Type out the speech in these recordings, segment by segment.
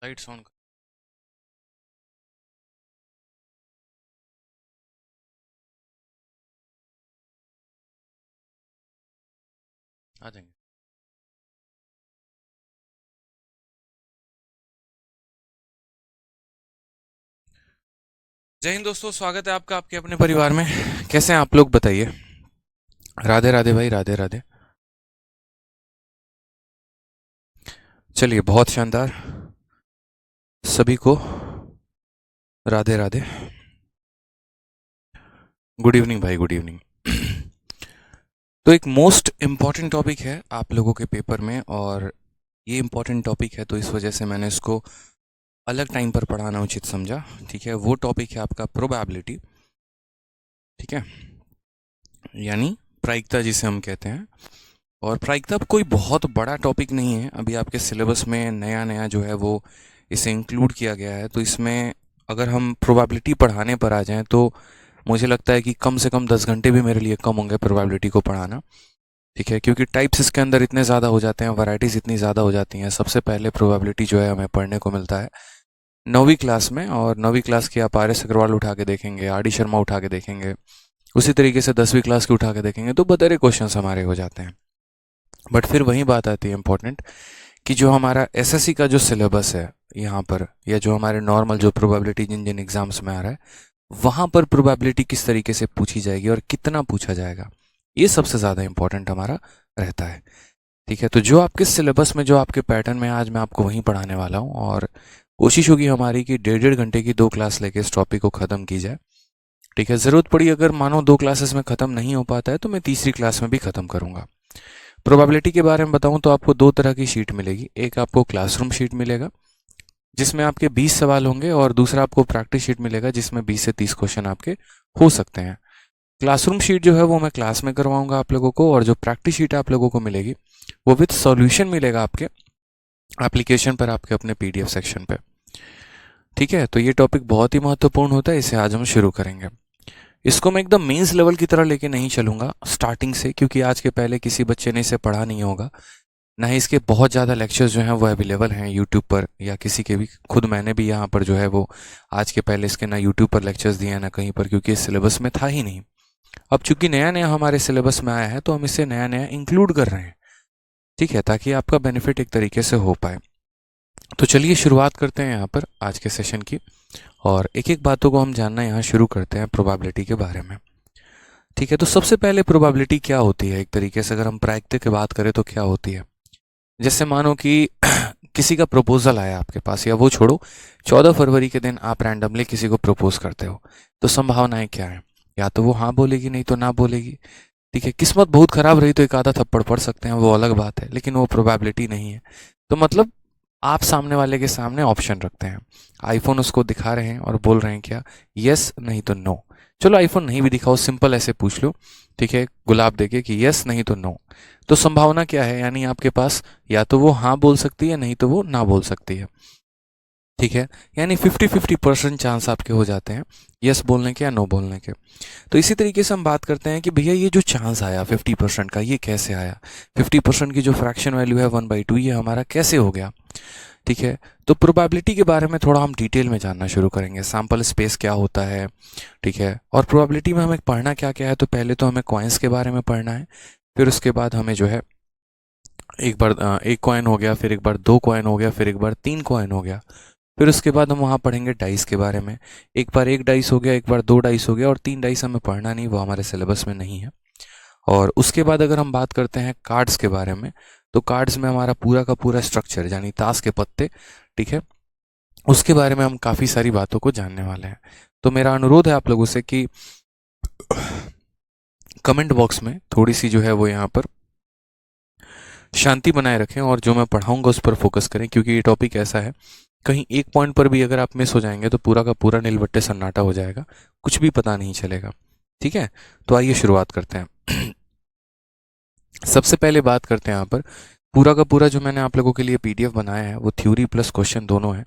Lights on आ जाएंगे। जय हिंद दोस्तों, स्वागत है आपका आपके अपने परिवार में। कैसे हैं आप लोग, बताइए। राधे राधे भाई, राधे राधे। चलिए, बहुत शानदार। सभी को राधे राधे। गुड इवनिंग भाई, गुड इवनिंग। तो एक मोस्ट इम्पॉर्टेंट टॉपिक है आप लोगों के पेपर में, और ये इम्पॉर्टेंट टॉपिक है तो इस वजह से मैंने इसको अलग टाइम पर पढ़ाना उचित समझा। ठीक है, वो टॉपिक है आपका प्रोबेबिलिटी। ठीक है, यानी प्रायिकता जिसे हम कहते हैं। और प्रायिकता कोई बहुत बड़ा टॉपिक नहीं है, अभी आपके सिलेबस में नया नया जो है वो इसे इंक्लूड किया गया है। तो इसमें अगर हम प्रोबेबिलिटी पढ़ाने पर आ जाएं तो मुझे लगता है कि कम से कम 10 घंटे भी मेरे लिए कम होंगे प्रोबेबिलिटी को पढ़ाना। ठीक है, क्योंकि टाइप्स इसके अंदर इतने ज़्यादा हो जाते हैं, वैरायटीज़ इतनी ज़्यादा हो जाती हैं। सबसे पहले प्रोबेबिलिटी जो है हमें पढ़ने को मिलता है 9वीं क्लास में, और 9वीं क्लास की आप RS अग्रवाल उठा के देखेंगे, RD शर्मा उठा के देखेंगे, उसी तरीके से 10वीं क्लास की उठा के देखेंगे तो बतेरे क्वेश्चंस हमारे हो जाते हैं। बट फिर वही बात आती है इंपॉर्टेंट, कि जो हमारा SSC का जो सिलेबस है यहाँ पर, या जो हमारे नॉर्मल जो प्रोबेबिलिटी जिन जिन एग्जाम्स में आ रहा है, वहाँ पर प्रोबेबिलिटी किस तरीके से पूछी जाएगी और कितना पूछा जाएगा, ये सबसे ज़्यादा इंपॉर्टेंट हमारा रहता है। ठीक है, तो जो आपके सिलेबस में, जो आपके पैटर्न में, आज मैं आपको वहीं पढ़ाने वाला हूँ। और कोशिश होगी हमारी कि 1.5 घंटे की 2 क्लास लेके इस टॉपिक को ख़त्म की जाए। ठीक है, ज़रूरत पड़ी अगर मानो 2 क्लासेस में ख़त्म नहीं हो पाता है तो मैं तीसरी क्लास में भी ख़त्म करूँगा। प्रोबेबिलिटी के बारे में बताऊं तो आपको 2 तरह की शीट मिलेगी। एक आपको क्लासरूम शीट मिलेगा जिसमें आपके 20 सवाल होंगे, और दूसरा आपको प्रैक्टिस शीट मिलेगा जिसमें 20 से 30 क्वेश्चन आपके हो सकते हैं। क्लासरूम शीट जो है वो मैं क्लास में करवाऊंगा आप लोगों को, और जो प्रैक्टिस शीट आप लोगों को मिलेगी वो विद सॉल्यूशन मिलेगा आपके एप्लीकेशन पर, आपके अपने PDF सेक्शन पे। ठीक है, तो ये टॉपिक बहुत ही महत्वपूर्ण होता है, इसे आज हम शुरू करेंगे। इसको मैं एकदम मेंस लेवल की तरह लेके नहीं चलूंगा स्टार्टिंग से, क्योंकि आज के पहले किसी बच्चे ने इसे पढ़ा नहीं होगा, ना ही इसके बहुत ज़्यादा लेक्चर्स जो हैं वो अवेलेबल हैं यूट्यूब पर, या किसी के भी, खुद मैंने भी यहाँ पर जो है वो आज के पहले इसके ना यूट्यूब पर लेक्चर्स दिए हैं ना कहीं पर, क्योंकि इस सिलेबस में था ही नहीं। अब चूंकि नया नया हमारे सिलेबस में आया है तो हम इसे नया नया इंक्लूड कर रहे हैं। ठीक है, ताकि आपका बेनिफिट एक तरीके से हो पाए। तो चलिए शुरुआत करते हैं यहाँ पर आज के सेशन की, और एक एक बातों को हम जानना यहाँ शुरू करते हैं प्रोबेबिलिटी के बारे में। ठीक है, तो सबसे पहले प्रोबेबिलिटी क्या होती है, एक तरीके से अगर हम प्रायिकता की बात करें तो क्या होती है। जैसे मानो कि किसी का प्रपोजल आया आपके पास, या वो छोड़ो, 14 फरवरी के दिन आप रैंडमली किसी को प्रपोज करते हो, तो संभावनाएं क्या है, या तो वो हाँ बोलेगी, नहीं तो ना बोलेगी। ठीक है, किस्मत बहुत खराब रही तो एक आधा थप्पड़ पड़ सकते हैं, वो अलग बात है, लेकिन वो प्रोबेबिलिटी नहीं है। तो मतलब आप सामने वाले के सामने ऑप्शन रखते हैं, आईफोन उसको दिखा रहे हैं और बोल रहे हैं क्या, यस नहीं तो नो। चलो आईफोन नहीं भी दिखाओ, सिंपल ऐसे पूछ लो, ठीक है, गुलाब देके कि यस नहीं तो नो। तो संभावना क्या है, यानी आपके पास या तो वो हाँ बोल सकती है, नहीं तो वो ना बोल सकती है। ठीक है, यानी 50-50% चांस आपके हो जाते हैं यस बोलने के या नो बोलने के। तो इसी तरीके से हम बात करते हैं कि भैया ये जो चांस आया 50% का, ये कैसे आया। 50% की जो फ्रैक्शन वैल्यू है 1/2, ये हमारा कैसे हो गया। ठीक है, तो प्रोबेबिलिटी के बारे में थोड़ा हम डिटेल में जानना शुरू करेंगे, सैंपल स्पेस क्या होता है। ठीक है, और प्रोबेबिलिटी में हमें पढ़ना क्या क्या है, तो पहले तो हमें कॉइन्स के बारे में पढ़ना है, फिर उसके बाद हमें जो है एक बार एक कॉइन हो गया, फिर एक बार 2 कॉइन हो गया, फिर एक बार 3 कॉइन हो गया, फिर उसके बाद हम वहाँ पढ़ेंगे डाइस के बारे में। एक बार 1 डाइस हो गया, एक बार 2 डाइस हो गया, और 3 डाइस हमें पढ़ना नहीं, वो हमारे सिलेबस में नहीं है। और उसके बाद अगर हम बात करते हैं कार्ड्स के बारे में, तो कार्ड्स में हमारा पूरा का पूरा स्ट्रक्चर, यानी ताश के पत्ते, ठीक है, उसके बारे में हम काफ़ी सारी बातों को जानने वाले हैं। तो मेरा अनुरोध है आप लोगों से कि कमेंट बॉक्स में थोड़ी सी जो है वो यहाँ पर शांति बनाए रखें, और जो मैं पढ़ाऊंगा उस पर फोकस करें, क्योंकि ये टॉपिक ऐसा है, कहीं एक पॉइंट पर भी अगर आप मिस हो जाएंगे तो पूरा का पूरा नीलबट्टे सन्नाटा हो जाएगा, कुछ भी पता नहीं चलेगा। ठीक है, तो आइए शुरुआत करते हैं। सबसे पहले बात करते हैं यहाँ पर, पूरा का पूरा जो मैंने आप लोगों के लिए PDF बनाया है वो थ्योरी प्लस क्वेश्चन दोनों है,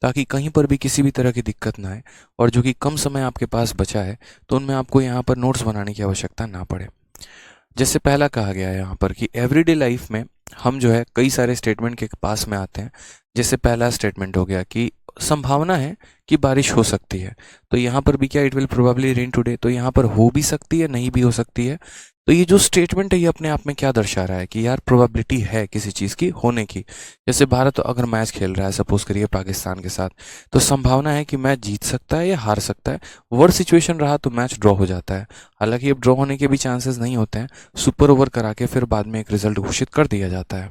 ताकि कहीं पर भी किसी भी तरह की दिक्कत ना आए, और जो कि कम समय आपके पास बचा है तो उनमें आपको यहाँ पर नोट्स बनाने की आवश्यकता ना पड़े। जैसे पहला कहा गया है यहाँ पर कि एवरीडे लाइफ में हम जो है कई सारे स्टेटमेंट के पास में आते हैं। जैसे पहला स्टेटमेंट हो गया कि संभावना है कि बारिश हो सकती है, तो यहाँ पर भी क्या, it will probably rain today, तो यहाँ पर हो भी सकती है, नहीं भी हो सकती है। तो ये जो स्टेटमेंट है ये अपने आप में क्या दर्शा रहा है कि यार प्रोबेबिलिटी है किसी चीज़ की होने की। जैसे भारत अगर मैच खेल रहा है सपोज करिए पाकिस्तान के साथ, तो संभावना है कि मैच जीत सकता है या हार सकता है। वर्स्ट सिचुएशन रहा तो मैच ड्रॉ हो जाता है। हालांकि अब ड्रॉ होने के भी चांसेस नहीं होते हैं, सुपर ओवर करा के फिर बाद में एक रिजल्ट घोषित कर दिया जाता है।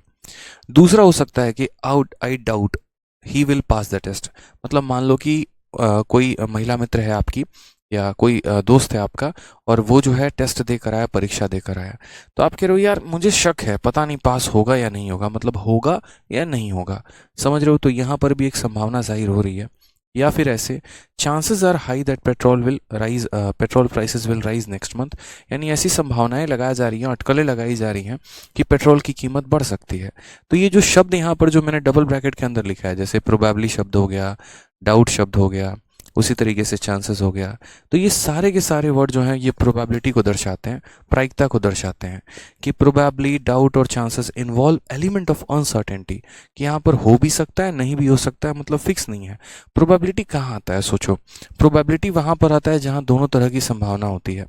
दूसरा हो सकता है कि out I doubt he will pass the test. मतलब मान लो कि कोई महिला मित्र है आपकी या कोई दोस्त है आपका, और वो जो है टेस्ट देकर आया, परीक्षा देकर आया, तो आप कह रहे हो यार मुझे शक है, पता नहीं पास होगा या नहीं होगा, मतलब होगा या नहीं होगा, समझ रहे हो। तो यहाँ पर भी एक संभावना जाहिर हो रही है। या फिर ऐसे, chances are high that petrol prices will rise next month. यानी ऐसी संभावनाएं लगाई जा रही हैं, अटकलें लगाई जा रही हैं कि पेट्रोल की कीमत बढ़ सकती है। तो ये जो शब्द यहाँ पर जो मैंने डबल ब्रैकेट के अंदर लिखा है, जैसे प्रोबेबली शब्द हो गया, डाउट शब्द हो गया, उसी तरीके से चांसेस हो गया, तो ये सारे के सारे वर्ड जो हैं ये प्रोबेबिलिटी को दर्शाते हैं, प्रायिकता को दर्शाते हैं कि प्रोबेबली, डाउट और chances involve element of uncertainty, कि यहाँ पर हो भी सकता है, नहीं भी हो सकता है, मतलब फिक्स नहीं है। प्रोबेबिलिटी कहाँ आता है, सोचो। प्रोबेबिलिटी वहाँ पर आता है जहाँ दोनों तरह की संभावना होती है।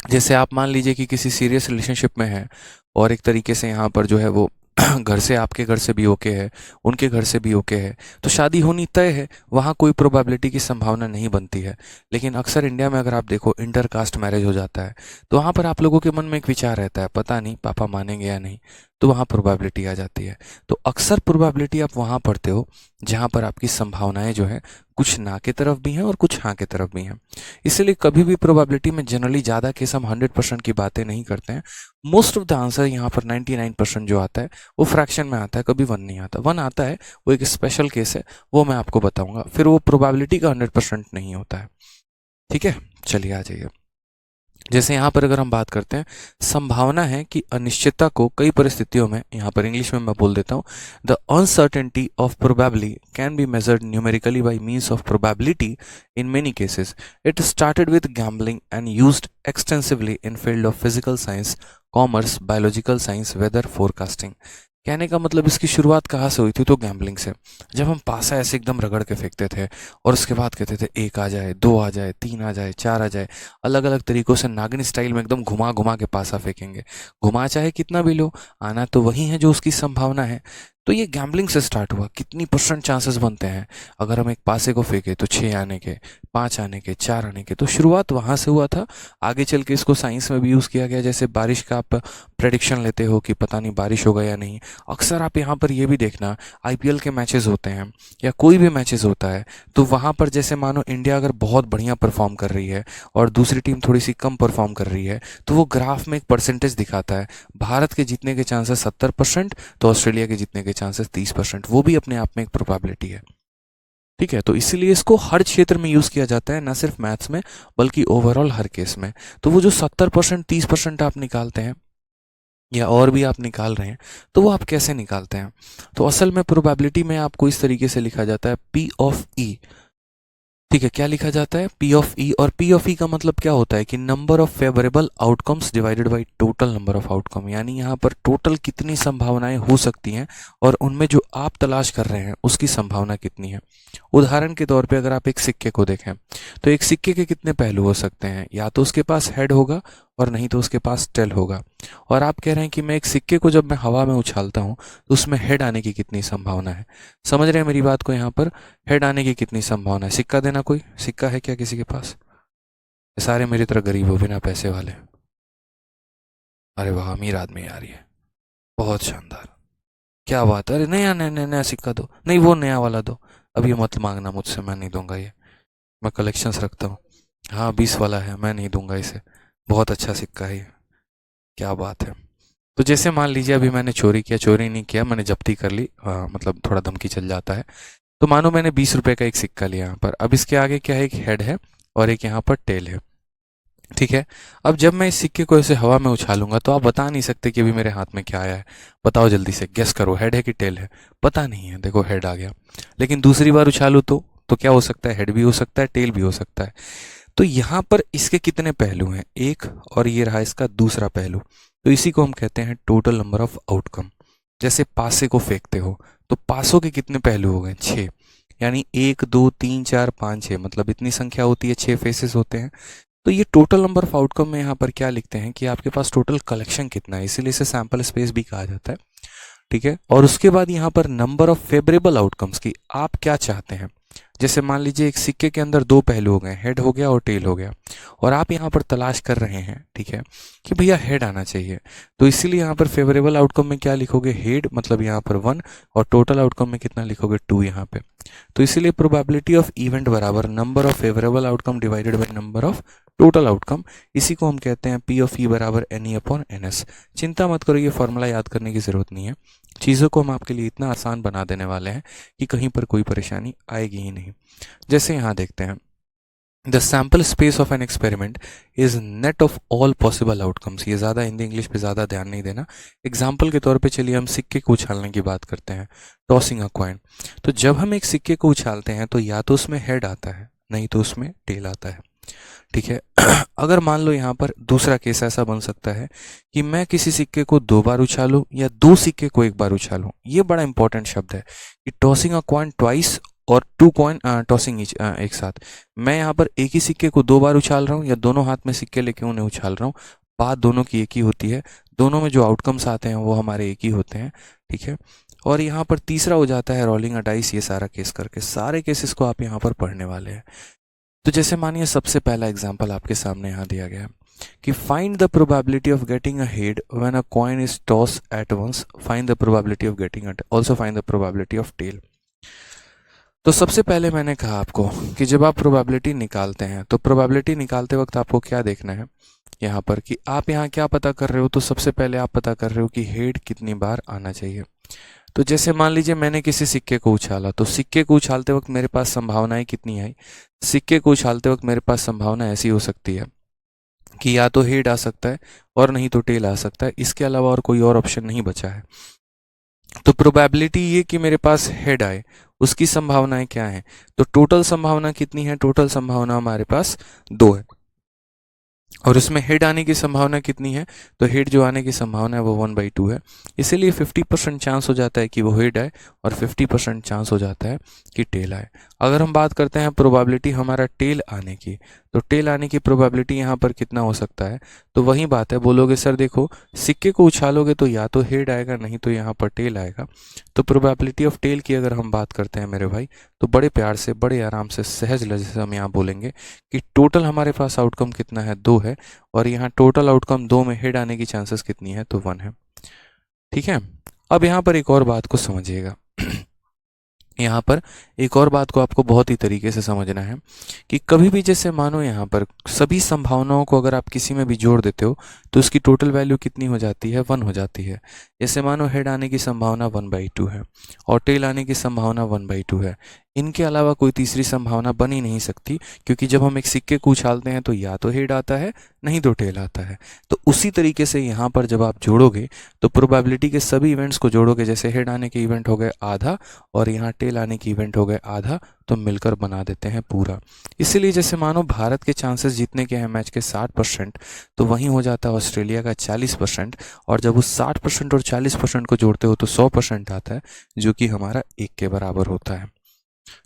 जैसे आप मान लीजिए कि किसी सीरियस रिलेशनशिप में है और एक तरीके से यहाँ पर जो है वो घर से, आपके घर से भी ओके है, उनके घर से भी ओके है, तो शादी होनी तय है, वहाँ कोई प्रोबेबिलिटी की संभावना नहीं बनती है। लेकिन अक्सर इंडिया में अगर आप देखो इंटर कास्ट मैरिज हो जाता है, तो वहाँ पर आप लोगों के मन में एक विचार रहता है, पता नहीं पापा मानेंगे या नहीं, तो वहाँ प्रोबेबिलिटी आ जाती है। तो अक्सर प्रोबेबिलिटी आप वहाँ पढ़ते हो जहाँ पर आपकी संभावनाएं जो है कुछ ना के तरफ भी हैं और कुछ हाँ के तरफ भी हैं। इसलिए कभी भी प्रोबेबिलिटी में जनरली ज़्यादा केस हम 100% की बातें नहीं करते हैं। मोस्ट ऑफ द आंसर यहाँ पर 99% जो आता है वो फ्रैक्शन में आता है, कभी वन नहीं आता। वन आता है, वो एक स्पेशल केस है, वो मैं आपको बताऊंगा, फिर वो प्रोबेबिलिटी का 100% नहीं होता है। ठीक है, चलिए आ जाइए। जैसे यहाँ पर अगर हम बात करते हैं, संभावना है कि अनिश्चितता को कई परिस्थितियों में, यहाँ पर इंग्लिश में मैं बोल देता हूँ, the uncertainty of probably can be measured numerically by means of probability in many cases. It started with gambling and used extensively in field of physical science, commerce, biological science, weather forecasting. कहने का मतलब इसकी शुरुआत कहाँ से हुई थी, तो गैम्बलिंग से। जब हम पासा ऐसे एकदम रगड़ के फेंकते थे और उसके बाद कहते थे 1 आ जाए, 2 आ जाए, 3 आ जाए, 4 आ जाए, अलग अलग तरीकों से नागिन स्टाइल में एकदम घुमा घुमा के पासा फेंकेंगे। घुमा चाहे कितना भी लो, आना तो वही है जो उसकी संभावना है। तो ये गैम्बलिंग से स्टार्ट हुआ। कितनी परसेंट चांसेस बनते हैं अगर हम एक पासे को फेंके, तो 6 आने के, 5 आने के, 4 आने के। तो शुरुआत वहाँ से हुआ था। आगे चल के इसको साइंस में भी यूज़ किया गया। जैसे बारिश का आप प्रेडिक्शन लेते हो कि पता नहीं बारिश होगा या नहीं। अक्सर आप यहाँ पर ये भी देखना, आईपीएल के मैचेस होते हैं या कोई भी मैचेस होता है, तो वहाँ पर जैसे मानो इंडिया अगर बहुत बढ़िया परफॉर्म कर रही है और दूसरी टीम थोड़ी सी कम परफॉर्म कर रही है, तो वो ग्राफ में एक परसेंटेज दिखाता है। भारत के जीतने के चांसेस 70%, तो ऑस्ट्रेलिया के जीतने के चांसेस 30%। वो भी अपने आप में एक प्रोबेबिलिटी है। ठीक है, तो इसीलिए इसको हर क्षेत्र में यूज़ किया जाता है, ना सिर्फ मैथ्स में बल्कि ओवरऑल हर केस में। तो वो जो 70%, 30% आप निकालते हैं या और भी आप निकाल रहे हैं, तो वो आप कैसे निकालते हैं? तो असल में प्रोबेबिलिटी में आपको इस तरीके से लिखा जाता है, पी ऑफ ई। ठीक है, क्या लिखा जाता है? पी ऑफ ई। और पी ऑफ ई का मतलब क्या होता है कि number of favourable outcomes divided by total number of outcome. यानी यहाँ पर टोटल कितनी संभावनाएं हो सकती हैं और उनमें जो आप तलाश कर रहे हैं उसकी संभावना कितनी है। उदाहरण के तौर पे अगर आप एक सिक्के को देखें, तो एक सिक्के के कितने पहलू हो सकते हैं? या तो उसके पास हेड होगा और नहीं तो उसके पास टेल होगा। और आप कह रहे हैं कि मैं एक सिक्के को जब मैं हवा में उछालता हूँ तो उसमें हेड आने की कितनी संभावना है? समझ रहे हैं मेरी बात को? यहाँ पर हेड आने की कितनी संभावना है? सिक्का देना, कोई सिक्का है क्या किसी के पास? सारे मेरी तरह गरीब हो, बिना पैसे वाले। अरे वाह, अमीर आदमी आ रही है, बहुत शानदार, क्या बात है। अरे नया नया नया नया सिक्का दो, नहीं वो नया वाला दो। अब ये मत मांगना मुझसे, मैं नहीं दूंगा ये, मैं कलेक्शंस रखता हूँ। हाँ 20 वाला है, मैं नहीं दूंगा इसे, बहुत अच्छा सिक्का है ये, क्या बात है। तो जैसे मान लीजिए अभी मैंने चोरी किया, चोरी नहीं किया, मैंने जब्ती कर ली, मतलब थोड़ा धमकी चल जाता है। तो मानो मैंने 20 रुपए का एक सिक्का लिया यहाँ पर। अब इसके आगे क्या है? एक हेड है और एक यहाँ पर टेल है। ठीक है, अब जब मैं इस सिक्के को ऐसे हवा में उछालूंगा तो आप बता नहीं सकते कि अभी मेरे हाथ में क्या आया है। बताओ जल्दी से, गेस करो, हेड है कि टेल है? पता नहीं है, देखो हेड आ गया। लेकिन दूसरी बार उछालू तो क्या हो सकता है? हेड भी हो सकता है, टेल भी हो सकता है। तो यहाँ पर इसके कितने पहलू हैं? एक, और ये रहा इसका दूसरा पहलू। तो इसी को हम कहते हैं टोटल नंबर ऑफ आउटकम। जैसे पासे को फेंकते हो तो पासों के कितने पहलू हो गए? 6, यानी 1 2 3 4 5 6, मतलब इतनी संख्या होती है, 6 फेसेस होते हैं। तो ये टोटल नंबर ऑफ आउटकम में यहाँ पर क्या लिखते हैं कि आपके पास टोटल कलेक्शन कितना है, इसीलिए इसे सैंपल स्पेस भी कहा जाता है। ठीक है, और उसके बाद यहाँ पर नंबर ऑफ फेवरेबल आउटकम्स की आप क्या चाहते हैं। जैसे मान लीजिए एक सिक्के के अंदर दो पहलू हो गए, हेड हो गया और टेल हो गया, और आप यहाँ पर तलाश कर रहे हैं, ठीक है, कि भैया हेड आना चाहिए। तो इसीलिए यहाँ पर फेवरेबल आउटकम में क्या लिखोगे? हेड, मतलब यहाँ पर 1, और टोटल आउटकम में कितना लिखोगे? 2 यहाँ पे। तो इसीलिए प्रोबेबिलिटी ऑफ इवेंट बराबर number of favourable outcome divided by number of total outcome. इसी को हम कहते हैं पी ऑफ ई बराबर N E upon N S. चिंता मत करो, ये फॉर्मूला याद करने की ज़रूरत नहीं है। चीज़ों को हम आपके लिए इतना आसान बना देने वाले हैं कि कहीं पर कोई परेशानी आएगी ही नहीं। जैसे यहाँ देखते हैं, the sample space of an experiment is net of all possible outcomes. ये ज़्यादा हिंदी इंग्लिश पे ज़्यादा ध्यान नहीं देना। एग्जाम्पल के तौर पे चलिए हम सिक्के को उछालने की बात करते हैं, टॉसिंग अ कॉइन। तो जब हम एक सिक्के को उछालते हैं तो या तो उसमें हेड आता है, नहीं तो उसमें टेल आता है। ठीक है। अगर मान लो यहाँ पर दूसरा केस ऐसा बन सकता है कि मैं किसी सिक्के को 2 बार उछालूं या 2 सिक्के को 1 बार उछालूं। ये बड़ा इंपॉर्टेंट शब्द है कि टॉसिंग अ कॉइन ट्वाइस और 2 कॉइन टॉसिंग एक साथ। मैं यहाँ पर एक ही सिक्के को 2 बार उछाल रहा हूँ या दोनों हाथ में सिक्के लेके उन्हें उछाल रहा हूँ, बात दोनों की एक ही होती है, दोनों में जो आउटकम्स आते हैं वो हमारे एक ही होते हैं। ठीक है। और यहाँ पर तीसरा हो जाता है रोलिंग अ डाइस। ये सारा केस करके सारे केसेस को आप यहाँ पर पढ़ने वाले हैं। तो जैसे मानिए सबसे पहला एग्जांपल आपके सामने यहाँ दिया गया है कि find the probability of getting a head when a coin is toss at once, find the probability of getting also find the probability of tail. तो सबसे पहले मैंने कहा आपको कि जब आप प्रोबेबिलिटी निकालते हैं तो प्रोबेबिलिटी निकालते वक्त आपको क्या देखना है यहाँ पर कि आप यहाँ क्या पता कर रहे हो। तो सबसे पहले आप पता कर रहे हो कि हेड कितनी बार आना चाहिए। तो जैसे मान लीजिए मैंने किसी सिक्के को उछाला, तो सिक्के को उछालते वक्त मेरे पास संभावनाएं कितनी आई? सिक्के को उछालते वक्त मेरे पास संभावना ऐसी हो सकती है कि या तो हेड आ सकता है और नहीं तो टेल आ सकता है। इसके अलावा और कोई और ऑप्शन नहीं बचा है। तो प्रोबेबिलिटी ये कि मेरे पास हेड आए, उसकी संभावनाएं क्या है? तो टोटल संभावना कितनी है? टोटल संभावना हमारे पास 2 है, और उसमें हेड आने की संभावना कितनी है? तो हेड जो आने की संभावना है वो 1/2 है। इसीलिए 50% चांस हो जाता है कि वो हेड आए और 50% चांस हो जाता है कि टेल आए। अगर हम बात करते हैं प्रोबेबिलिटी हमारा टेल आने की, तो टेल आने की प्रोबेबिलिटी यहाँ पर कितना हो सकता है? तो वही बात है, बोलोगे सर देखो सिक्के को उछालोगे तो या तो हेड आएगा नहीं तो यहाँ पर टेल आएगा। तो प्रोबेबिलिटी ऑफ टेल की अगर हम बात करते हैं मेरे भाई, तो बड़े प्यार से बड़े आराम से सहज लहजे से हम यहाँ बोलेंगे कि टोटल हमारे पास आउटकम कितना है? 2 है, और यहाँ टोटल आउटकम 2 में हेड आने की चांसेस कितनी है? तो 1 है। ठीक है। अब यहाँ पर एक और बात को समझिएगा। यहाँ पर एक और बात को आपको बहुत ही तरीके से समझना है कि कभी भी जैसे मानो यहाँ पर सभी संभावनाओं को अगर आप किसी में भी जोड़ देते हो तो उसकी टोटल वैल्यू कितनी हो जाती है? 1 हो जाती है। जैसे मानो हेड आने की संभावना 1/2 है और टेल आने की संभावना 1/2 है। इनके अलावा कोई तीसरी संभावना बन ही नहीं सकती, क्योंकि जब हम एक सिक्के को उछालते हैं तो या तो हेड आता है नहीं तो टेल आता है। तो उसी तरीके से यहाँ पर जब आप जोड़ोगे तो प्रोबेबिलिटी के सभी इवेंट्स को जोड़ोगे, जैसे हेड आने के इवेंट हो गए आधा और यहाँ टेल आने की इवेंट हो गए आधा, तो मिलकर बना देते हैं पूरा। इसीलिए जैसे मानो भारत के चांसेस जीतने के हैं मैच के 60%, तो वहीं हो जाता है ऑस्ट्रेलिया का 40%, और जब उस 60% और 40% को जोड़ते हो तो 100% आता है, जो कि हमारा 1 के बराबर होता है।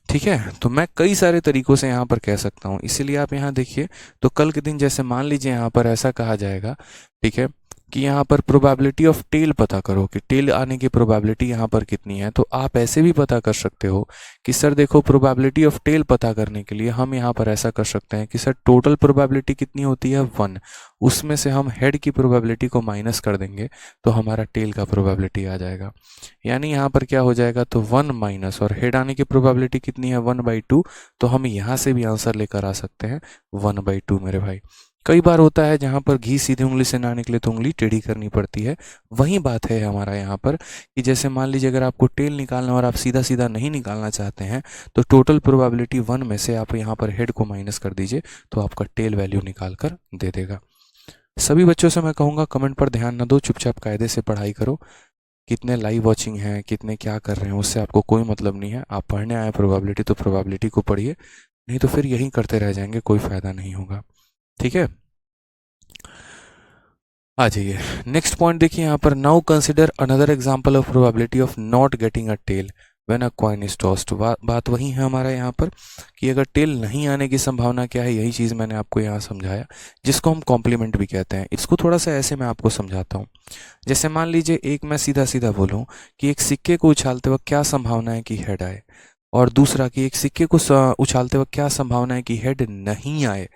ठीक है। तो मैं कई सारे तरीकों से यहाँ पर कह सकता हूँ, इसीलिए आप यहाँ देखिए। तो कल के दिन जैसे मान लीजिए यहाँ पर ऐसा कहा जाएगा, ठीक है, कि यहाँ पर प्रोबेबिलिटी ऑफ टेल पता करो कि टेल आने की प्रोबेबिलिटी यहाँ पर कितनी है। तो आप ऐसे भी पता कर सकते हो कि सर देखो प्रोबेबिलिटी ऑफ टेल पता करने के लिए हम यहाँ पर ऐसा कर सकते हैं कि सर टोटल प्रोबेबिलिटी कितनी होती है? 1, उसमें से हम हेड की प्रोबेबिलिटी को माइनस कर देंगे तो हमारा टेल का प्रोबेबिलिटी आ जाएगा। यानी यहाँ पर क्या हो जाएगा? तो 1 माइनस, और हेड आने की प्रोबेबिलिटी कितनी है? 1/2। तो हम यहाँ से भी आंसर लेकर आ सकते हैं 1/2 मेरे भाई। कई बार होता है जहाँ पर घी सीधी उंगली से ना निकले तो उंगली टेढ़ी करनी पड़ती है। वही बात है हमारा यहाँ पर कि जैसे मान लीजिए अगर आपको टेल निकालना और आप सीधा सीधा नहीं निकालना चाहते हैं तो टोटल प्रोबेबिलिटी 1 में से आप यहाँ पर हेड को माइनस कर दीजिए तो आपका टेल वैल्यू निकाल कर दे देगा। सभी बच्चों से मैं कहूँगा कमेंट पर ध्यान न दो, चुपचाप कायदे से पढ़ाई करो। कितने लाइव वॉचिंग हैं, कितने क्या कर रहे हैं, उससे आपको कोई मतलब नहीं है। आप पढ़ने आए प्रोबेबिलिटी तो प्रोबेबिलिटी को पढ़िए, नहीं तो फिर यही करते रह जाएंगे, कोई फ़ायदा नहीं होगा। ठीक है। आ जाइए नेक्स्ट पॉइंट देखिए यहाँ पर, now consider another example of probability of not getting a tail when a coin is tossed. बात वही है हमारा यहाँ पर कि अगर टेल नहीं आने की संभावना क्या है, यही चीज़ मैंने आपको यहाँ समझाया, जिसको हम कॉम्प्लीमेंट भी कहते हैं। इसको थोड़ा सा ऐसे मैं आपको समझाता हूँ। जैसे मान लीजिए एक मैं सीधा सीधा बोलूँ कि एक सिक्के को उछालते वक्त क्या संभावना है कि हेड आए, और दूसरा कि एक सिक्के को उछालते वक्त क्या संभावना है कि हेड नहीं आए।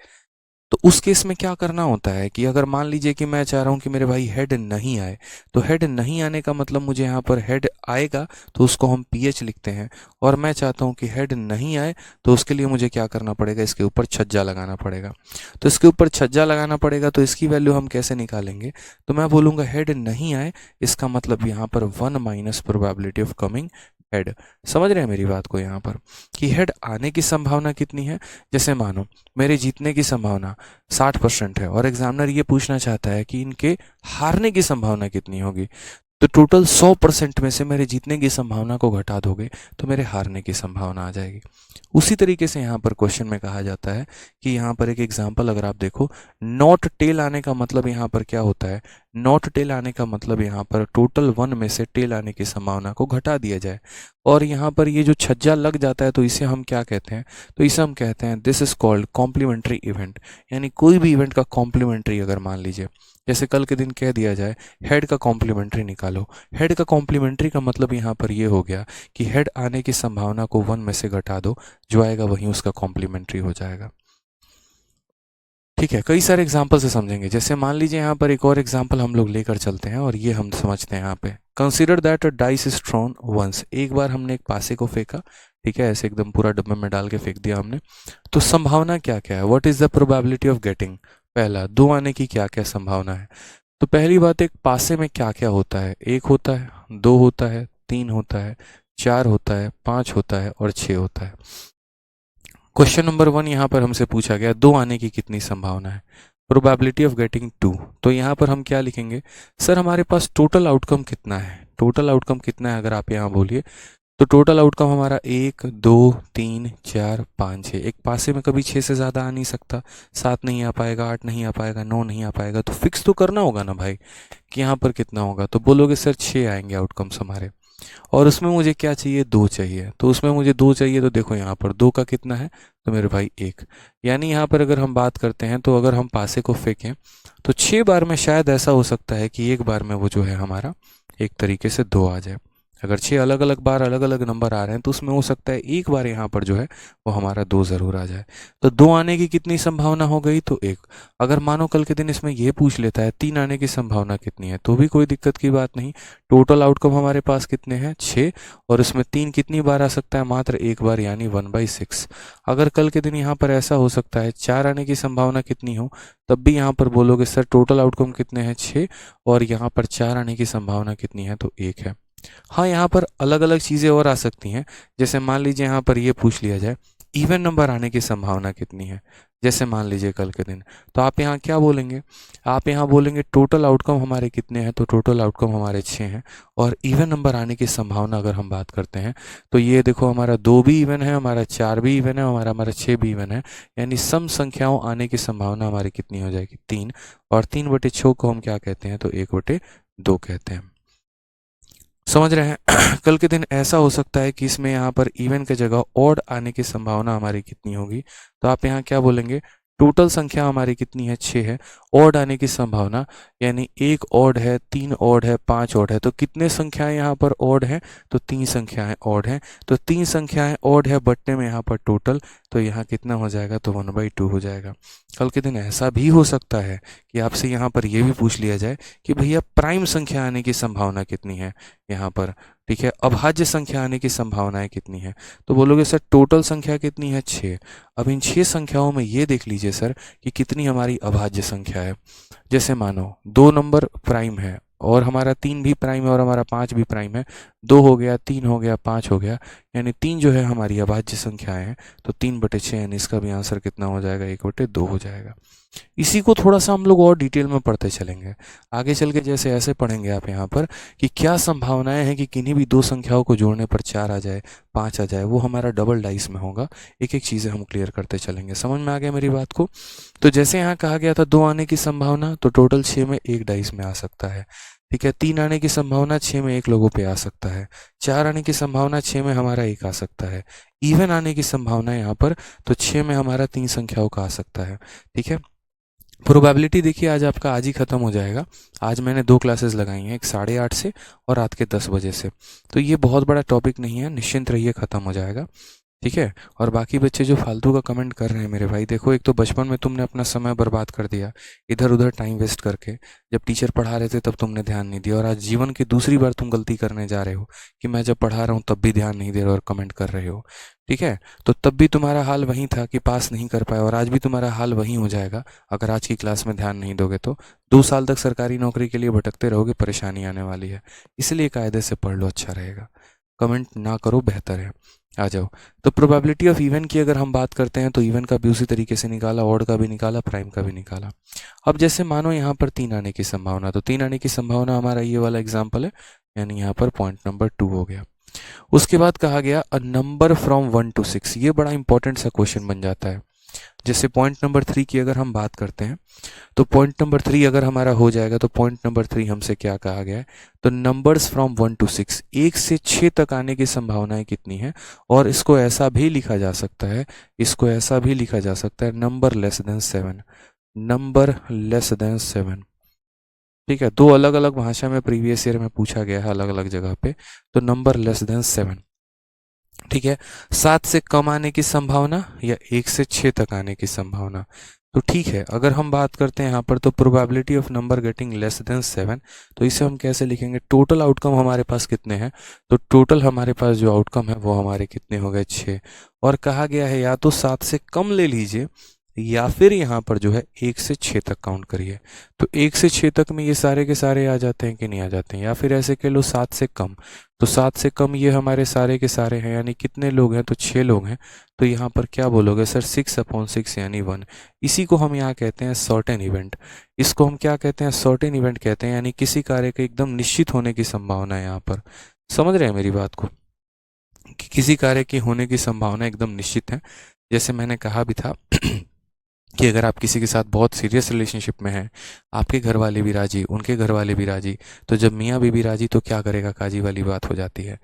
तो उस केस में क्या करना होता है कि अगर मान लीजिए कि मैं चाह रहा हूँ कि मेरे भाई हेड नहीं आए, तो हेड नहीं आने का मतलब मुझे यहाँ पर हेड आएगा तो उसको हम पीएच लिखते हैं, और मैं चाहता हूँ कि हेड नहीं आए तो उसके लिए मुझे क्या करना पड़ेगा, इसके ऊपर छज्जा लगाना पड़ेगा। तो इसके ऊपर छज्जा लगाना पड़ेगा, तो इसकी वैल्यू हम कैसे निकालेंगे, तो मैं बोलूँगा हेड नहीं आए, इसका मतलब यहाँ पर 1 minus probability of coming head. समझ रहे हैं मेरी बात को यहाँ पर कि हेड आने की संभावना कितनी है। जैसे मानो मेरे जीतने की संभावना 60% है और एग्जामिनर ये पूछना चाहता है कि इनके हारने की संभावना कितनी होगी, तो टोटल 100% में से मेरे जीतने की संभावना को घटा दोगे तो मेरे हारने की संभावना आ जाएगी। उसी तरीके से यहाँ पर क्वेश्चन में कहा जाता है कि यहाँ पर एक एग्जांपल अगर आप देखो, नॉट टेल आने का मतलब यहाँ पर क्या होता है, नॉट टेल आने का मतलब यहाँ पर टोटल 1 में से टेल आने की संभावना को घटा दिया जाए। और यहाँ पर ये जो छज्जा लग जाता है तो इसे हम क्या कहते हैं, तो इसे हम कहते हैं this is called complementary event. यानी कोई भी इवेंट का कॉम्प्लीमेंट्री अगर मान लीजिए, जैसे कल के दिन कह दिया जाए हेड का कॉम्प्लीमेंट्री निकालो, हेड का कॉम्प्लीमेंट्री का मतलब यहाँ पर ये हो गया कि हेड आने की संभावना को 1 में से घटा दो, जो आएगा वही उसका कॉम्प्लीमेंट्री हो जाएगा। ठीक है, कई सारे एग्जाम्पल से समझेंगे। जैसे मान लीजिए यहाँ पर एक और एग्जाम्पल हम लोग लेकर चलते हैं और ये हम समझते हैं यहाँ पे, consider that a dice is thrown once. एक बार हमने एक पासे को फेंका, ठीक है, ऐसे एकदम पूरा डब्बे में डाल के फेंक दिया हमने, तो संभावना क्या क्या है, what is the probability of getting, पहला 2 आने की क्या क्या संभावना है। तो पहली बात, एक पासे में क्या क्या होता है, 1 होता है, 2 होता है, 3 होता है, 4 होता है, 5 होता है और 6 होता है। क्वेश्चन नंबर 1 यहाँ पर हमसे पूछा गया 2 आने की कितनी संभावना है, प्रोबेबिलिटी ऑफ गेटिंग 2। तो यहाँ पर हम क्या लिखेंगे, सर हमारे पास टोटल आउटकम कितना है, टोटल आउटकम कितना है अगर आप यहाँ बोलिए, तो टोटल आउटकम हमारा 1 2 3 4 5 6। एक पासे में कभी 6 से ज़्यादा आ नहीं सकता, 7 नहीं आ पाएगा, 8 नहीं आ पाएगा, 9 नहीं आ पाएगा, तो फिक्स तो करना होगा ना भाई कि यहाँ पर कितना होगा। तो बोलोगे सर 6 आएंगे आउटकम्स हमारे, और उसमें मुझे क्या चाहिए, 2 चाहिए। तो उसमें मुझे 2 चाहिए, तो देखो यहाँ पर 2 का कितना है, तो मेरे भाई 1। यानी यहाँ पर अगर हम बात करते हैं तो अगर हम पासे को फेंकें तो 6 बार में शायद ऐसा हो सकता है कि एक बार में वो जो है हमारा एक तरीके से 2 आ जाए। अगर 6 अलग अलग बार अलग अलग नंबर आ रहे हैं तो उसमें हो सकता है एक बार यहाँ पर जो है वो हमारा 2 ज़रूर आ जाए। तो 2 आने की कितनी संभावना हो गई, तो 1। अगर मानो कल के दिन इसमें ये पूछ लेता है 3 आने की संभावना कितनी है, तो भी कोई दिक्कत की बात नहीं। टोटल आउटकम हमारे पास कितने हैं, 6, और उसमें 3 कितनी बार आ सकता है, मात्र एक बार, यानी 1/6। अगर कल के दिन यहाँ पर ऐसा हो सकता है 4 आने की संभावना कितनी हो, तब भी यहाँ पर बोलोगे सर टोटल आउटकम कितने हैं, 6, और यहाँ पर 4 आने की संभावना कितनी है, तो 1 है। हाँ, यहाँ पर अलग अलग चीज़ें और आ सकती हैं। जैसे मान लीजिए यहाँ पर ये पूछ लिया जाए इवन नंबर आने की संभावना कितनी है, जैसे मान लीजिए कल के दिन, तो आप यहाँ क्या बोलेंगे, आप यहाँ बोलेंगे टोटल आउटकम हमारे कितने हैं, तो टोटल आउटकम हमारे 6 हैं, और इवन नंबर आने की संभावना अगर हम बात करते हैं तो ये देखो हमारा 2 भी इवन है, हमारा 4 भी इवन है, हमारा 6 भी इवन है। यानी सम संख्याओं आने की संभावना हमारी कितनी हो जाएगी, 3, और 3/6 को हम क्या कहते हैं, तो 1/2 कहते हैं। समझ रहे हैं। कल के दिन ऐसा हो सकता है कि इसमें यहाँ पर इवन की जगह ऑड आने की संभावना हमारी कितनी होगी, तो आप यहाँ क्या बोलेंगे, टोटल संख्या हमारी कितनी है, 6 है, ऑड आने की संभावना, यानी 1 ऑड है, 3 ऑड है, 5 ऑड है, तो कितने संख्याएं यहाँ पर ऑड हैं, तो 3 संख्याएं ऑड हैं। तो 3 संख्याएं ऑड है बटने में यहाँ पर टोटल, तो यहाँ कितना हो जाएगा, तो 1/2 हो जाएगा। कल के दिन ऐसा भी हो सकता है कि आपसे यहाँ पर यह भी पूछ लिया जाए कि भैया प्राइम संख्या आने की संभावना कितनी है यहाँ पर, ठीक है, अभाज्य संख्या आने की संभावनाएं कितनी है, तो बोलोगे सर टोटल संख्या कितनी है, 6। अब इन 6 संख्याओं में ये देख लीजिए सर कि कितनी हमारी अभाज्य संख्या है। जैसे मानो 2 नंबर प्राइम है और हमारा 3 भी प्राइम है और हमारा 5 भी प्राइम है, 2 हो गया, 3 हो गया, 5 हो गया, यानी 3 जो है हमारी अभाज्य संख्याएं हैं, तो 3/6, यानी इसका भी आंसर कितना हो जाएगा, 1/2 हो जाएगा। इसी को थोड़ा सा हम लोग और डिटेल में पढ़ते चलेंगे आगे चल के। जैसे ऐसे पढ़ेंगे आप यहाँ पर कि क्या संभावनाएं हैं कि किन्हीं भी दो संख्याओं को जोड़ने पर 4 आ जाए, 5 आ जाए, वो हमारा डबल डाइस में होगा। एक एक चीज़ें हम क्लियर करते चलेंगे। समझ में आ गया मेरी बात को? तो जैसे यहाँ कहा गया था 2 आने की संभावना, तो टोटल 6 में एक डाइस में आ सकता है। ठीक है, 3 आने की संभावना 6 में एक लोगों पे आ सकता है। 4 आने की संभावना 6 में हमारा एक आ सकता है। इवन आने की संभावना यहाँ पर तो 6 में हमारा 3 संख्याओं का आ सकता है। ठीक है, प्रोबेबिलिटी देखिए आज आपका आज ही ख़त्म हो जाएगा। आज मैंने 2 क्लासेस लगाई हैं, एक 8:30 से और रात के 10 बजे से। तो ये बहुत बड़ा टॉपिक नहीं है, निश्चिंत रहिए, ख़त्म हो जाएगा। ठीक है, और बाकी बच्चे जो फालतू का कमेंट कर रहे हैं मेरे भाई, देखो एक तो बचपन में तुमने अपना समय बर्बाद कर दिया इधर उधर टाइम वेस्ट करके। जब टीचर पढ़ा रहे थे तब तुमने ध्यान नहीं दिया, और आज जीवन की दूसरी बार तुम गलती करने जा रहे हो कि मैं जब पढ़ा रहा हूँ तब भी ध्यान नहीं दे रहे हो और कमेंट कर रहे हो। ठीक है, तो तब भी तुम्हारा हाल वही था कि पास नहीं कर पाए, और आज भी तुम्हारा हाल वही हो जाएगा अगर आज की क्लास में ध्यान नहीं दोगे तो। 2 साल तक सरकारी नौकरी के लिए भटकते रहोगे, परेशानी आने वाली है। इसलिए कायदे से पढ़ लो, अच्छा रहेगा। कमेंट ना करो, बेहतर है। आ जाओ। तो प्रोबेबिलिटी ऑफ इवन की अगर हम बात करते हैं तो इवन का भी उसी तरीके से निकाला, ऑड का भी निकाला, प्राइम का भी निकाला। अब जैसे मानो यहाँ पर 3 आने की संभावना, तो 3 आने की संभावना हमारा ये वाला एग्जाम्पल है, यानी यहाँ पर पॉइंट नंबर 2 हो गया। उसके बाद कहा गया अ नंबर फ्रॉम 1 to 6। ये बड़ा इंपॉर्टेंट सा क्वेश्चन बन जाता है। जैसे पॉइंट नंबर 3 की अगर हम बात करते हैं तो पॉइंट नंबर 3 अगर हमारा हो जाएगा तो पॉइंट नंबर 3 हमसे क्या कहा गया है, तो नंबर्स फ्रॉम 1 to 6, 1 से 6 तक आने की संभावनाएं कितनी है। और इसको ऐसा भी लिखा जा सकता है, इसको ऐसा भी लिखा जा सकता है, number less than 7, number less than 7। ठीक है, 2 अलग अलग भाषा में प्रीवियस ईयर में पूछा गया है अलग अलग जगह पे। तो नंबर लेस देन 7। ठीक है, 7 से कम आने की संभावना या 1 से 6 तक आने की संभावना। तो ठीक है, अगर हम बात करते हैं यहाँ पर तो probability of number getting less than 7, तो इसे हम कैसे लिखेंगे, टोटल आउटकम हमारे पास कितने हैं, तो टोटल हमारे पास जो आउटकम है वो हमारे कितने हो गए, 6। और कहा गया है या तो 7 से कम ले लीजिए या फिर यहाँ पर जो है 1 से 6 तक काउंट करिए। तो 1 से 6 तक में ये सारे के सारे आ जाते हैं कि नहीं आ जाते हैं, या फिर ऐसे कह लो 7 से कम। तो 7 से कम ये हमारे सारे के सारे हैं, यानी कितने लोग हैं, तो 6 लोग हैं। तो यहाँ पर क्या बोलोगे सर, 6/6 यानी 1। इसी को हम यहाँ कहते हैं सर्टेन इवेंट। इसको हम क्या कहते हैं, सर्टेन इवेंट कहते हैं, यानी किसी कार्य के एकदम निश्चित होने की संभावना है यहाँ पर। समझ रहे हैं मेरी बात को, कि किसी कार्य के होने की संभावना एकदम निश्चित है। जैसे मैंने कहा भी था कि अगर आप किसी के साथ बहुत सीरियस रिलेशनशिप में हैं, आपके घर वाले भी राजी, उनके घर वाले भी राजी, तो जब मियाँ बीबी राजी तो क्या करेगा, काजी वाली बात हो जाती है।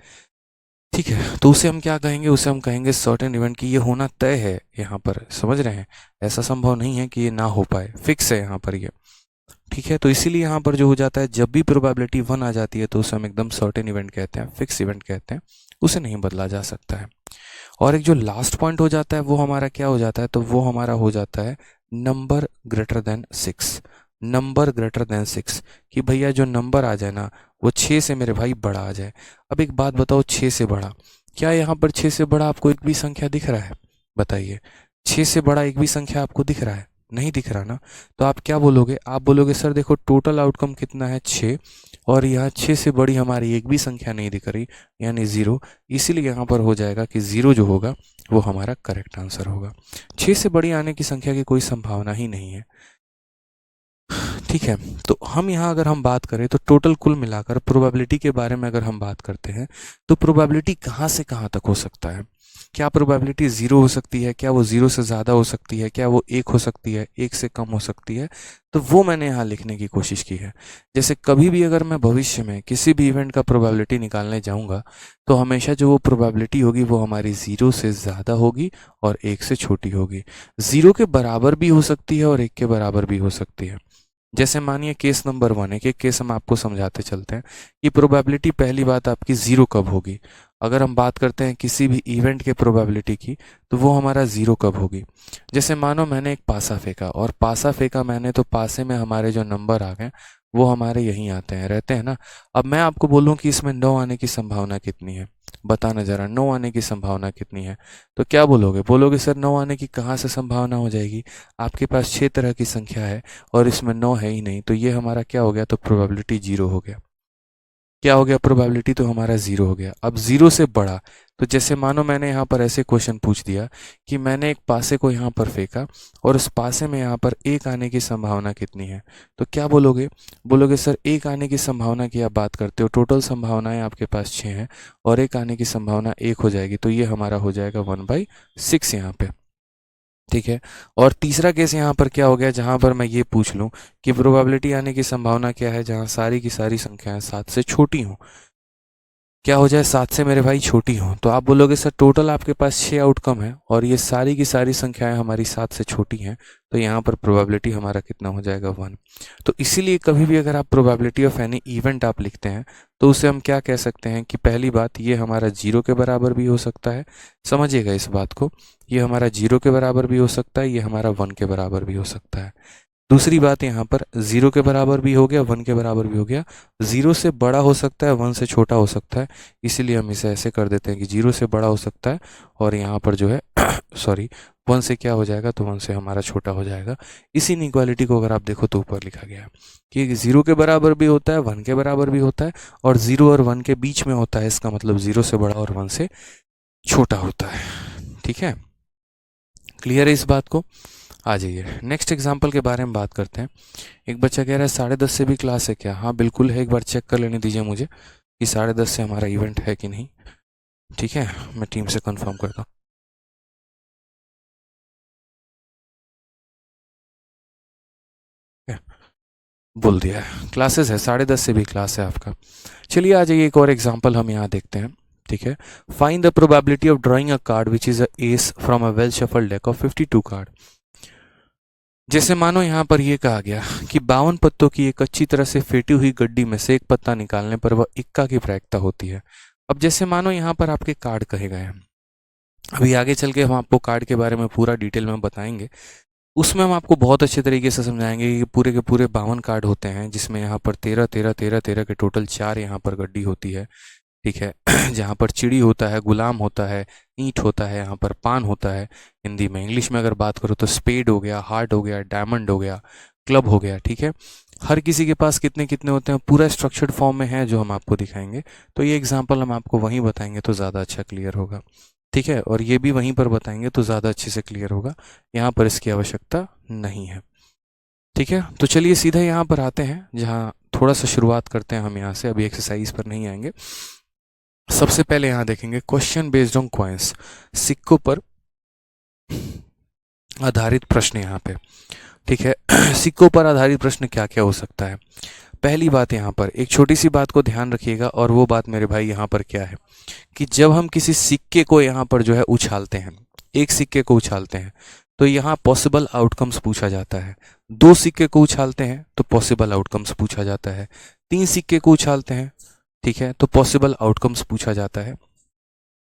ठीक है, तो उसे हम क्या कहेंगे, उसे हम कहेंगे सर्टेन इवेंट की ये होना तय है यहाँ पर। समझ रहे हैं, ऐसा संभव नहीं है कि ये ना हो पाए, फिक्स है यहाँ पर ये। ठीक है, तो इसीलिए यहाँ पर जो हो जाता है, जब भी प्रोबेबिलिटी 1 आ जाती है तो उसे हम एकदम सर्टेन इवेंट कहते हैं, फिक्स इवेंट कहते हैं, उसे नहीं बदला जा सकता है। और एक जो लास्ट पॉइंट हो जाता है वो हमारा क्या हो जाता है, तो वो हमारा हो जाता है number greater than 6। Number greater than 6, कि भैया जो नंबर आ जाए ना वो 6 से मेरे भाई बड़ा आ जाए। अब एक बात बताओ, 6 से बड़ा, क्या यहाँ पर 6 से बड़ा आपको एक भी संख्या दिख रहा है, बताइए। 6 से बड़ा एक भी संख्या आपको दिख रहा है, नहीं दिख रहा ना। तो आप क्या बोलोगे, आप बोलोगे सर देखो टोटल आउटकम कितना है, 6, और यहाँ 6 से बड़ी हमारी एक भी संख्या नहीं दिख रही, यानी 0। इसीलिए यहाँ पर हो जाएगा कि 0 जो होगा वो हमारा करेक्ट आंसर होगा। 6 से बड़ी आने की संख्या की कोई संभावना ही नहीं है। ठीक है, तो हम यहाँ अगर हम बात करें तो टोटल कुल मिलाकर प्रोबेबिलिटी के बारे में अगर हम बात करते हैं तो प्रोबेबिलिटी कहाँ से कहाँ तक हो सकता है। क्या प्रोबेबिलिटी 0 हो सकती है, क्या वो 0 से ज़्यादा हो सकती है, क्या वो 1 हो सकती है, 1 से कम हो सकती है, तो वो मैंने यहाँ लिखने की कोशिश की है। जैसे कभी भी अगर मैं भविष्य में किसी भी इवेंट का प्रोबेबिलिटी निकालने जाऊँगा तो हमेशा जो वो प्रोबेबिलिटी होगी वो हमारी 0 से ज़्यादा होगी और 1 से छोटी होगी। 0 के बराबर भी हो सकती है और 1 के बराबर भी हो सकती है। जैसे मानिए केस नंबर 1 है, कि केस हम आपको समझाते चलते हैं कि प्रोबेबिलिटी पहली बात आपकी 0 कब होगी। अगर हम बात करते हैं किसी भी इवेंट के प्रोबेबिलिटी की तो वो हमारा 0 कब होगी। जैसे मानो मैंने एक पासा फेंका, और पासा फेंका मैंने तो पासे में हमारे जो नंबर आ गए वो हमारे यहीं आते हैं, रहते हैं ना। अब मैं आपको बोलूं कि इसमें 9 आने की संभावना कितनी है, बताना जरा, 9 आने की संभावना कितनी है। तो क्या बोलोगे, बोलोगे सर 9 आने की कहाँ से संभावना हो जाएगी, आपके पास 6 तरह की संख्या है और इसमें 9 है ही नहीं, तो ये हमारा क्या हो गया, तो प्रोबेबिलिटी 0 हो गया। क्या हो गया, प्रोबेबिलिटी तो हमारा 0 हो गया। अब 0 से बड़ा, तो जैसे मानो मैंने यहाँ पर ऐसे क्वेश्चन पूछ दिया कि मैंने एक पासे को यहाँ पर फेंका और उस पासे में यहाँ पर एक आने की संभावना कितनी है, तो क्या बोलोगे? बोलोगे सर एक आने की संभावना की आप बात करते हो, टोटल संभावनाएं आपके पास 6 हैं और एक आने की संभावना 1 हो जाएगी, तो ये हमारा हो जाएगा 1/6 यहाँ पे। ठीक है। और तीसरा केस यहाँ पर क्या हो गया, जहाँ पर मैं ये पूछ लूँ कि प्रोबेबिलिटी आने की संभावना क्या है, जहाँ सारी की सारी संख्याएं 7 से छोटी हों, क्या हो जाए 7 से मेरे भाई छोटी हों, तो आप बोलोगे सर टोटल आपके पास 6 आउटकम है और ये सारी की सारी संख्याएं हमारी 7 से छोटी हैं, तो यहाँ पर प्रोबेबिलिटी हमारा कितना हो जाएगा 1। तो इसीलिए कभी भी अगर आप प्रोबेबिलिटी ऑफ एनी इवेंट आप लिखते हैं तो उसे हम क्या कह सकते हैं कि पहली बात ये हमारा 0 के बराबर भी हो सकता है, समझिएगा इस बात को, ये हमारा 0 के बराबर भी हो सकता है, ये हमारा 1 के बराबर भी हो सकता है। दूसरी बात यहाँ पर 0 के बराबर भी हो गया, 1 के बराबर भी हो गया, 0 से बड़ा हो सकता है, 1 से छोटा हो सकता है, इसीलिए हम इसे ऐसे कर देते हैं कि 0 से बड़ा हो सकता है और यहाँ पर जो है सॉरी 1 से क्या हो जाएगा, तो 1 से हमारा छोटा हो जाएगा। इसी इनइक्वालिटी को अगर आप देखो तो ऊपर लिखा गया है कि 0 के बराबर भी होता है, 1 के बराबर भी होता है और 0 और 1 के बीच में होता है, इसका मतलब 0 से बड़ा और 1 से छोटा होता है। ठीक है, क्लियर है इस बात को? आ जाइए नेक्स्ट एग्जाम्पल के बारे में बात करते हैं। एक बच्चा कह रहा है 10:30 से भी क्लास है क्या? हाँ बिल्कुल है, एक बार चेक कर लेने दीजिए मुझे कि 10:30 से हमारा इवेंट है कि नहीं। ठीक है, मैं टीम से कंफर्म करता हूँ। बोल दिया है क्लासेस है, 10:30 से भी क्लास है आपका। चलिए आ जाइए एक और एग्जाम्पल हम यहाँ देखते हैं। ठीक है, find the probability of drawing a card which is a S from a well shuffled deck of 52 card. जैसे मानो यहाँ पर यह कहा गया कि 52 पत्तों की एक अच्छी तरह से फेटी हुई गड्डी में से एक पत्ता निकालने पर वह इक्का की प्रायिकता होती है। अब जैसे मानो यहाँ पर आपके कार्ड कहे गए हैं, अभी आगे चल के हम आपको कार्ड के बारे में पूरा डिटेल में बताएंगे, उसमें हम आपको बहुत अच्छे तरीके से समझाएंगे कि पूरे के पूरे 52 कार्ड होते हैं, जिसमें यहाँ पर 13 13 13 13 के टोटल 4 यहाँ पर गड्डी होती है। ठीक है जहाँ पर चिड़ी होता है, गुलाम होता है, ईंट होता है, यहाँ पर पान होता है हिंदी में। इंग्लिश में अगर बात करो तो स्पेड हो गया, हार्ट हो गया, डायमंड हो गया, क्लब हो गया। ठीक है, हर किसी के पास कितने कितने होते हैं पूरा स्ट्रक्चर्ड फॉर्म में है, जो हम आपको दिखाएंगे। तो ये एग्जाम्पल हम आपको वहीं बताएंगे तो ज़्यादा अच्छा क्लियर होगा। ठीक है, और ये भी वहीं पर बताएंगे तो ज़्यादा अच्छे से क्लियर होगा, यहाँ पर इसकी आवश्यकता नहीं है। ठीक है, तो चलिए सीधा यहाँ पर आते हैं, जहाँ थोड़ा सा शुरुआत करते हैं हम यहाँ से, अभी एक्सरसाइज पर नहीं आएंगे। सबसे पहले यहाँ देखेंगे क्वेश्चन बेस्ड ऑन कॉइन्स, सिक्कों पर आधारित प्रश्न यहाँ पे। ठीक है सिक्कों पर आधारित प्रश्न क्या क्या हो सकता है? पहली बात यहाँ पर एक छोटी सी बात को ध्यान रखिएगा, और वो बात मेरे भाई यहाँ पर क्या है कि जब हम किसी सिक्के को यहाँ पर जो है उछालते हैं, एक सिक्के को उछालते हैं तो यहाँ पॉसिबल आउटकम्स पूछा जाता है। 2 सिक्के को उछालते हैं तो पॉसिबल आउटकम्स पूछा जाता है। 3 सिक्के को उछालते हैं, ठीक है, तो पॉसिबल आउटकम्स पूछा जाता है।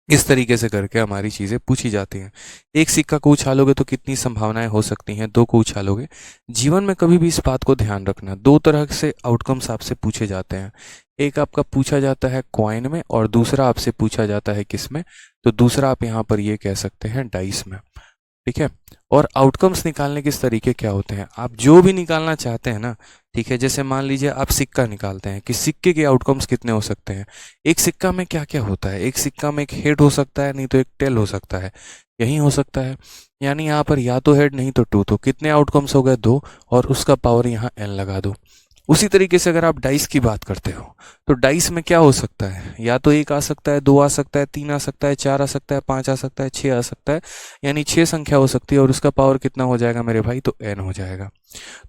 इस तरीके से करके हमारी चीज़ें पूछी जाती हैं। एक सिक्का को उछालोगे तो कितनी संभावनाएं हो सकती हैं, 2 को उछालोगे। जीवन में कभी भी इस बात को ध्यान रखना, 2 तरह से आउटकम्स आपसे पूछे जाते हैं। एक आपका पूछा जाता है कॉइन में और दूसरा आपसे पूछा जाता है किस में, तो दूसरा आप यहाँ पर ये कह सकते हैं डाइस में। ठीक है, और आउटकम्स निकालने के तरीके क्या होते हैं, आप जो भी निकालना चाहते हैं ना, ठीक है, जैसे मान लीजिए आप सिक्का निकालते हैं कि सिक्के के आउटकम्स कितने हो सकते हैं। एक सिक्का में क्या क्या होता है, एक सिक्का में एक हेड हो सकता है, नहीं तो एक टेल हो सकता है, यही हो सकता है। यानी यहाँ पर या तो हेड नहीं तो टू, तो कितने आउटकम्स हो गए 2, और उसका पावर यहाँ n लगा दो। उसी तरीके से अगर आप डाइस की बात करते हो तो डाइस में क्या हो सकता है, या तो 1 आ सकता है, 2 आ सकता है, 3 आ सकता है, 4 आ सकता है, 5 आ सकता है, 6 आ सकता है, यानी 6 संख्या हो सकती है, और उसका पावर कितना हो जाएगा मेरे भाई, तो n हो जाएगा।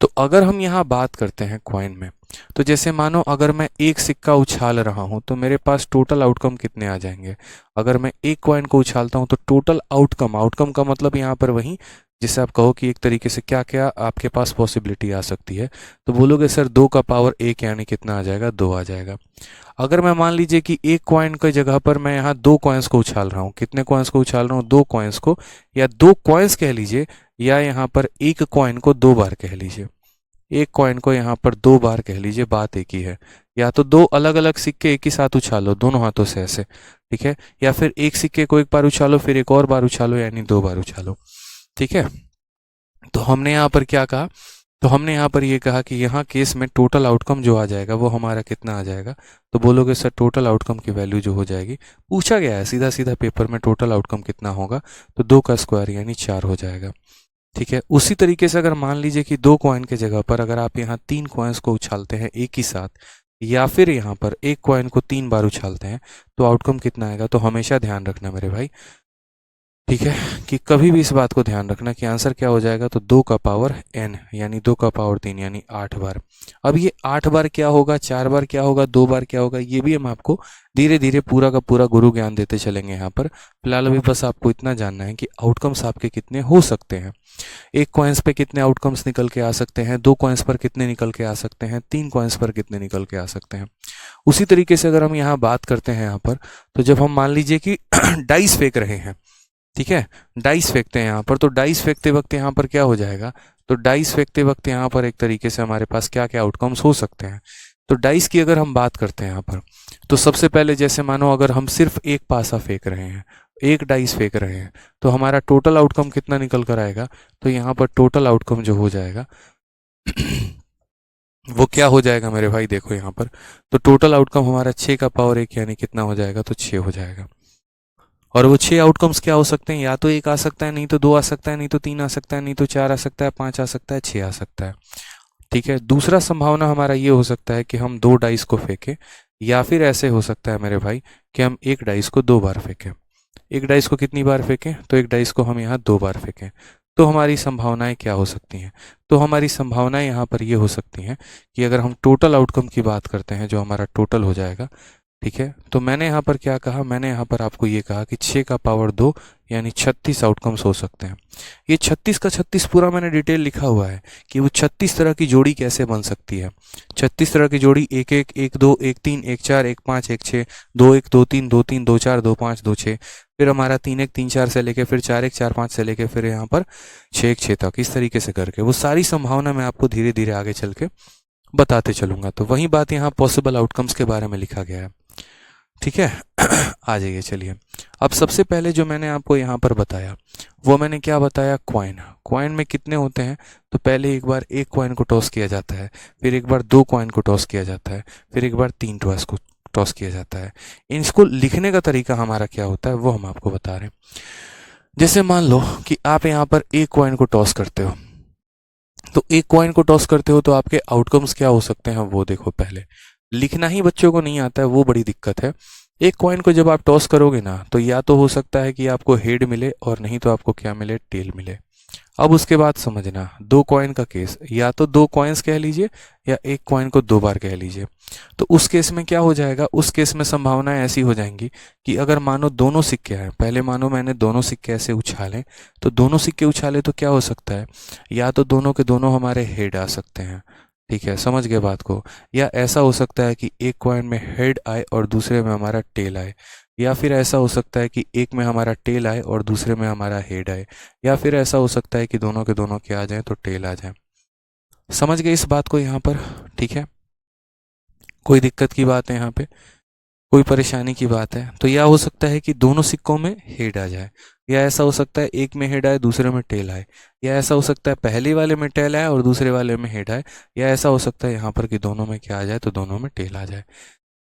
तो अगर हम यहाँ बात करते हैं कॉइन में, तो जैसे मानो अगर मैं एक सिक्का उछाल रहा हूँ तो मेरे पास टोटल आउटकम कितने आ जाएंगे। अगर मैं एक कॉइन को उछालता हूँ तो टोटल आउटकम, आउटकम का मतलब यहाँ पर वही जिससे आप कहो कि एक तरीके से क्या क्या आपके पास पॉसिबिलिटी आ सकती है, तो बोलोगे सर 2 का पावर 1 यानी कितना आ जाएगा, 2 आ जाएगा। अगर मैं मान लीजिए कि एक कॉइन की जगह पर मैं यहाँ 2 कॉइन्स को उछाल रहा हूँ, कितने कॉइन्स को उछाल रहा हूँ, 2 कॉइन्स को, या 2 कॉइन्स कह लीजिए, या यहाँ पर एक कॉइन को 2 बार कह लीजिए, एक कॉइन को यहाँ पर 2 बार कह लीजिए, बात एक ही है। या तो 2 अलग अलग सिक्के एक ही साथ उछालो दोनों हाथों से ऐसे, ठीक है, या फिर एक सिक्के को एक बार उछालो फिर एक और बार उछालो, यानी 2 बार उछालो। ठीक है, तो हमने यहाँ पर क्या कहा, तो हमने यहाँ पर ये कहा कि यहाँ केस में टोटल आउटकम जो आ जाएगा वो हमारा कितना आ जाएगा, तो बोलोगे सर टोटल आउटकम की वैल्यू जो हो जाएगी, पूछा गया है सीधा सीधा पेपर में टोटल आउटकम कितना होगा, तो 2 का स्क्वायर यानी 4 हो जाएगा। ठीक है, उसी तरीके से अगर मान लीजिए कि 2 कॉइन के जगह पर अगर आप यहाँ 3 कॉइन्स को उछालते हैं एक ही साथ, या फिर यहाँ पर एक कॉइन को 3 बार उछालते हैं, तो आउटकम कितना आएगा। तो हमेशा ध्यान रखना मेरे भाई, ठीक है, कि कभी भी इस बात को ध्यान रखना कि आंसर क्या हो जाएगा, तो 2 का पावर n यानी 2 का पावर 3 यानी 8 बार। अब ये 8 बार क्या होगा, 4 बार क्या होगा, 2 बार क्या होगा, ये भी हम आपको धीरे धीरे पूरा का पूरा गुरु ज्ञान देते चलेंगे यहाँ पर। फिलहाल अभी बस आपको इतना जानना है कि आउटकम्स आपके कितने हो सकते हैं। एक कॉइन्स पे कितने आउटकम्स निकल के आ सकते हैं, 2 कॉइन्स पर कितने निकल के आ सकते हैं, 3 कॉइन्स पर कितने निकल के आ सकते हैं। उसी तरीके से अगर हम यहाँ बात करते हैं यहाँ पर, तो जब हम मान लीजिए कि डाइस फेंक रहे हैं, ठीक है, डाइस फेंकते हैं यहाँ पर, तो डाइस फेंकते वक्त यहाँ पर क्या हो जाएगा, तो डाइस फेंकते वक्त यहाँ पर एक तरीके से हमारे पास क्या क्या आउटकम्स हो सकते हैं। तो डाइस की अगर हम बात करते हैं यहाँ पर, तो सबसे पहले जैसे मानो अगर हम सिर्फ एक पासा फेंक रहे हैं, एक डाइस फेंक रहे हैं, तो हमारा टोटल आउटकम कितना निकल कर आएगा, तो यहाँ पर टोटल आउटकम जो हो जाएगा वो क्या हो जाएगा मेरे भाई, देखो यहाँ पर, तो टोटल आउटकम हमारा 6 का पावर 1 यानी कितना हो जाएगा, तो 6 हो जाएगा। और वो 6 आउटकम्स क्या हो सकते हैं, या तो 1 आ सकता है, नहीं तो 2 आ सकता है, नहीं तो 3 आ सकता है, नहीं तो 4 आ सकता है, 5 आ सकता है, 6 आ सकता है। ठीक है, दूसरा संभावना हमारा ये हो सकता है कि हम 2 डाइस को फेंकें, या फिर ऐसे हो सकता है मेरे भाई कि हम एक डाइस को 2 बार फेंकें। एक डाइस को कितनी बार फेंकें, तो एक डाइस को हम यहाँ 2 बार फेंकें। तो हमारी संभावनाएं क्या हो सकती हैं, तो हमारी संभावनाएं यहाँ पर ये हो सकती हैं कि अगर हम टोटल आउटकम की बात करते हैं, जो हमारा टोटल हो जाएगा, ठीक है, तो मैंने यहाँ पर क्या कहा, मैंने यहाँ पर आपको ये कहा कि 6 का पावर 2 यानी 36 आउटकम्स हो सकते हैं। ये 36 का 36 पूरा मैंने डिटेल लिखा हुआ है कि वो 36 तरह की जोड़ी कैसे बन सकती है। 36 तरह की जोड़ी 1 1 1 2 1 3 1 4 1 5 1 6 2 1 2 3 2 3 2 4 2 5 2 6, फिर हमारा 3 1 3 4 से लेके फिर 4 1 4 5 से लेके फिर यहाँ पर 6 1 6 तक, इस तरीके से करके वो सारी संभावना मैं आपको धीरे धीरे आगे चल के बताते चलूंगा। तो वही बात यहाँ पॉसिबल आउटकम्स के बारे में लिखा गया है। ठीक है, आ जाइए चलिए। अब सबसे पहले जो मैंने आपको यहाँ पर बताया, वो मैंने क्या बताया, कॉइन। कॉइन में कितने होते हैं, तो पहले एक बार एक कॉइन को टॉस किया जाता है, फिर एक बार 2 कॉइन को टॉस किया जाता है, फिर एक बार 3 टॉस को टॉस किया जाता है। इसको लिखने का तरीका हमारा क्या होता है वो हम आपको बता रहे हैं। जैसे मान लो कि आप यहाँ पर एक कॉइन को टॉस करते हो, तो एक कॉइन को टॉस करते हो तो आपके आउटकम्स क्या हो सकते हैं वो देखो। पहले लिखना ही बच्चों को नहीं आता है, वो बड़ी दिक्कत है। एक कॉइन को जब आप टॉस करोगे ना, तो या तो हो सकता है कि आपको हेड मिले, और नहीं तो आपको क्या मिले, टेल मिले। अब उसके बाद समझना, 2 कॉइन का केस, या तो 2 कॉइन्स कह लीजिए, या एक कॉइन को 2 बार कह लीजिए। तो उस केस में क्या हो जाएगा, उस केस में संभावनाएं ऐसी हो जाएंगी कि अगर मानो दोनों सिक्के हैं, पहले मानो मैंने दोनों सिक्के ऐसे उछाले, तो दोनों सिक्के उछाले तो क्या हो सकता है, या तो दोनों के दोनों हमारे हेड आ सकते हैं। ठीक है, समझ गए बात को। या ऐसा हो सकता है कि एक कॉइन में हेड आए और दूसरे में हमारा टेल आए, या फिर ऐसा हो सकता है कि एक में हमारा टेल आए और दूसरे में हमारा हेड आए, या फिर ऐसा हो सकता है कि दोनों के दोनों क्या आ जाए, तो टेल आ जाए। समझ गए इस बात को यहाँ पर, ठीक है, कोई दिक्कत की बात है यहाँ पे, कोई परेशानी की बात है। तो या हो सकता है कि दोनों सिक्कों में हेड आ जाए, या ऐसा हो सकता है एक में हेड आए दूसरे में टेल आए, या ऐसा हो सकता है पहले वाले में टेल आए और दूसरे वाले में हेड आए, या ऐसा हो सकता है यहाँ पर कि दोनों में क्या आ जाए, तो दोनों में टेल आ जाए।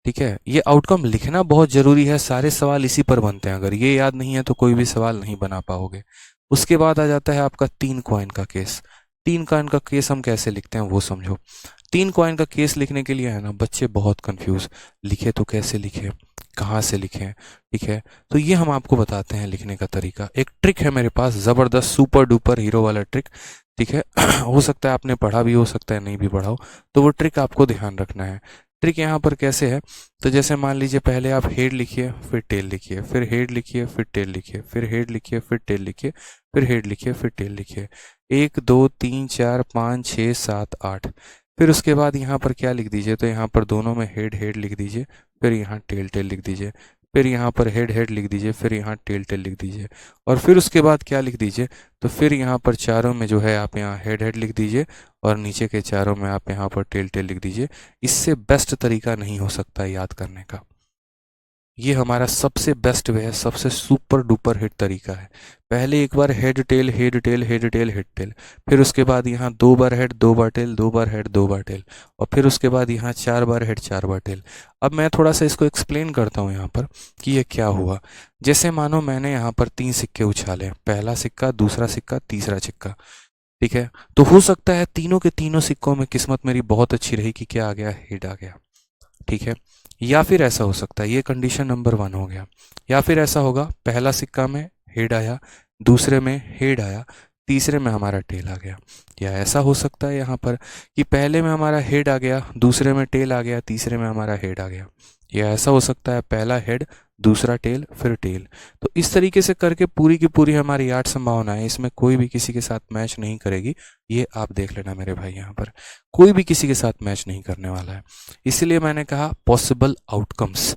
ठीक है, ये आउटकम लिखना बहुत जरूरी है, सारे सवाल इसी पर बनते हैं। अगर ये याद नहीं है तो कोई भी सवाल नहीं बना पाओगे। उसके बाद आ जाता है आपका 3 कॉइन का केस। 3 कॉइन का केस हम कैसे लिखते हैं वो समझो। 3 कॉइन का केस लिखने के लिए है ना, बच्चे बहुत कंफ्यूज, लिखे तो कैसे लिखे, कहाँ से लिखें। ठीक है, तो ये हम आपको बताते हैं लिखने का तरीका। एक ट्रिक है मेरे पास, ज़बरदस्त सुपर डुपर हीरो वाला ट्रिक। ठीक है हो सकता है आपने पढ़ा भी, हो सकता है नहीं भी पढ़ा हो, तो वो ट्रिक आपको ध्यान रखना है। ट्रिक यहाँ पर कैसे है, तो जैसे मान लीजिए पहले आप हेड लिखिए, फिर टेल लिखिए, फिर हेड लिखिए, फिर टेल लिखिए, फिर हेड लिखिए, फिर टेल लिखिए, फिर हेड लिखिए, फिर टेल लिखिए। 1 2 3 4 5 6 7 8। फिर उसके बाद यहाँ पर क्या लिख दीजिए, तो यहाँ पर दोनों में हेड हेड लिख दीजिए, फिर यहाँ टेल टेल लिख दीजिए, फिर यहाँ पर हेड हेड लिख दीजिए, फिर यहाँ टेल टेल लिख दीजिए, और फिर उसके बाद क्या लिख दीजिए, तो फिर यहाँ पर चारों में जो है आप यहाँ हेड हेड लिख दीजिए, और नीचे के चारों में आप यहाँ पर टेल टेल लिख दीजिए। इससे बेस्ट तरीका नहीं हो सकता याद करने का। ये हमारा सबसे बेस्ट वे है, सबसे सुपर डुपर हिट तरीका है। पहले एक बार head tail head tail head tail head tail, फिर उसके बाद यहाँ 2 बार हेड 2 बार टेल 2 बार हेड 2 बार टेल, और फिर उसके बाद यहाँ 4 बार हेड 4 बार टेल। अब मैं थोड़ा सा इसको एक्सप्लेन करता हूँ यहाँ पर कि ये क्या हुआ। जैसे मानो मैंने यहाँ पर 3 सिक्के उछाले, पहला सिक्का, दूसरा सिक्का, तीसरा सिक्का, ठीक है। तो हो सकता है तीनों के तीनों सिक्कों में किस्मत मेरी बहुत अच्छी रही कि क्या आ गया, हेड आ गया, ठीक है। या फिर ऐसा हो सकता है, ये कंडीशन नंबर 1 हो गया। या फिर ऐसा होगा, पहला सिक्का में हेड आया, दूसरे में हेड आया, तीसरे में हमारा टेल आ गया। या ऐसा हो सकता है यहाँ पर कि पहले में हमारा हेड आ गया, दूसरे में टेल आ गया, तीसरे में हमारा हेड आ गया। या ऐसा हो सकता है पहला हेड, दूसरा टेल, फिर टेल। तो इस तरीके से करके पूरी की पूरी हमारी 8 संभावनाएं, इसमें कोई भी किसी के साथ मैच नहीं करेगी। ये आप देख लेना मेरे भाई, यहाँ पर कोई भी किसी के साथ मैच नहीं करने वाला है। इसीलिए मैंने कहा पॉसिबल आउटकम्स,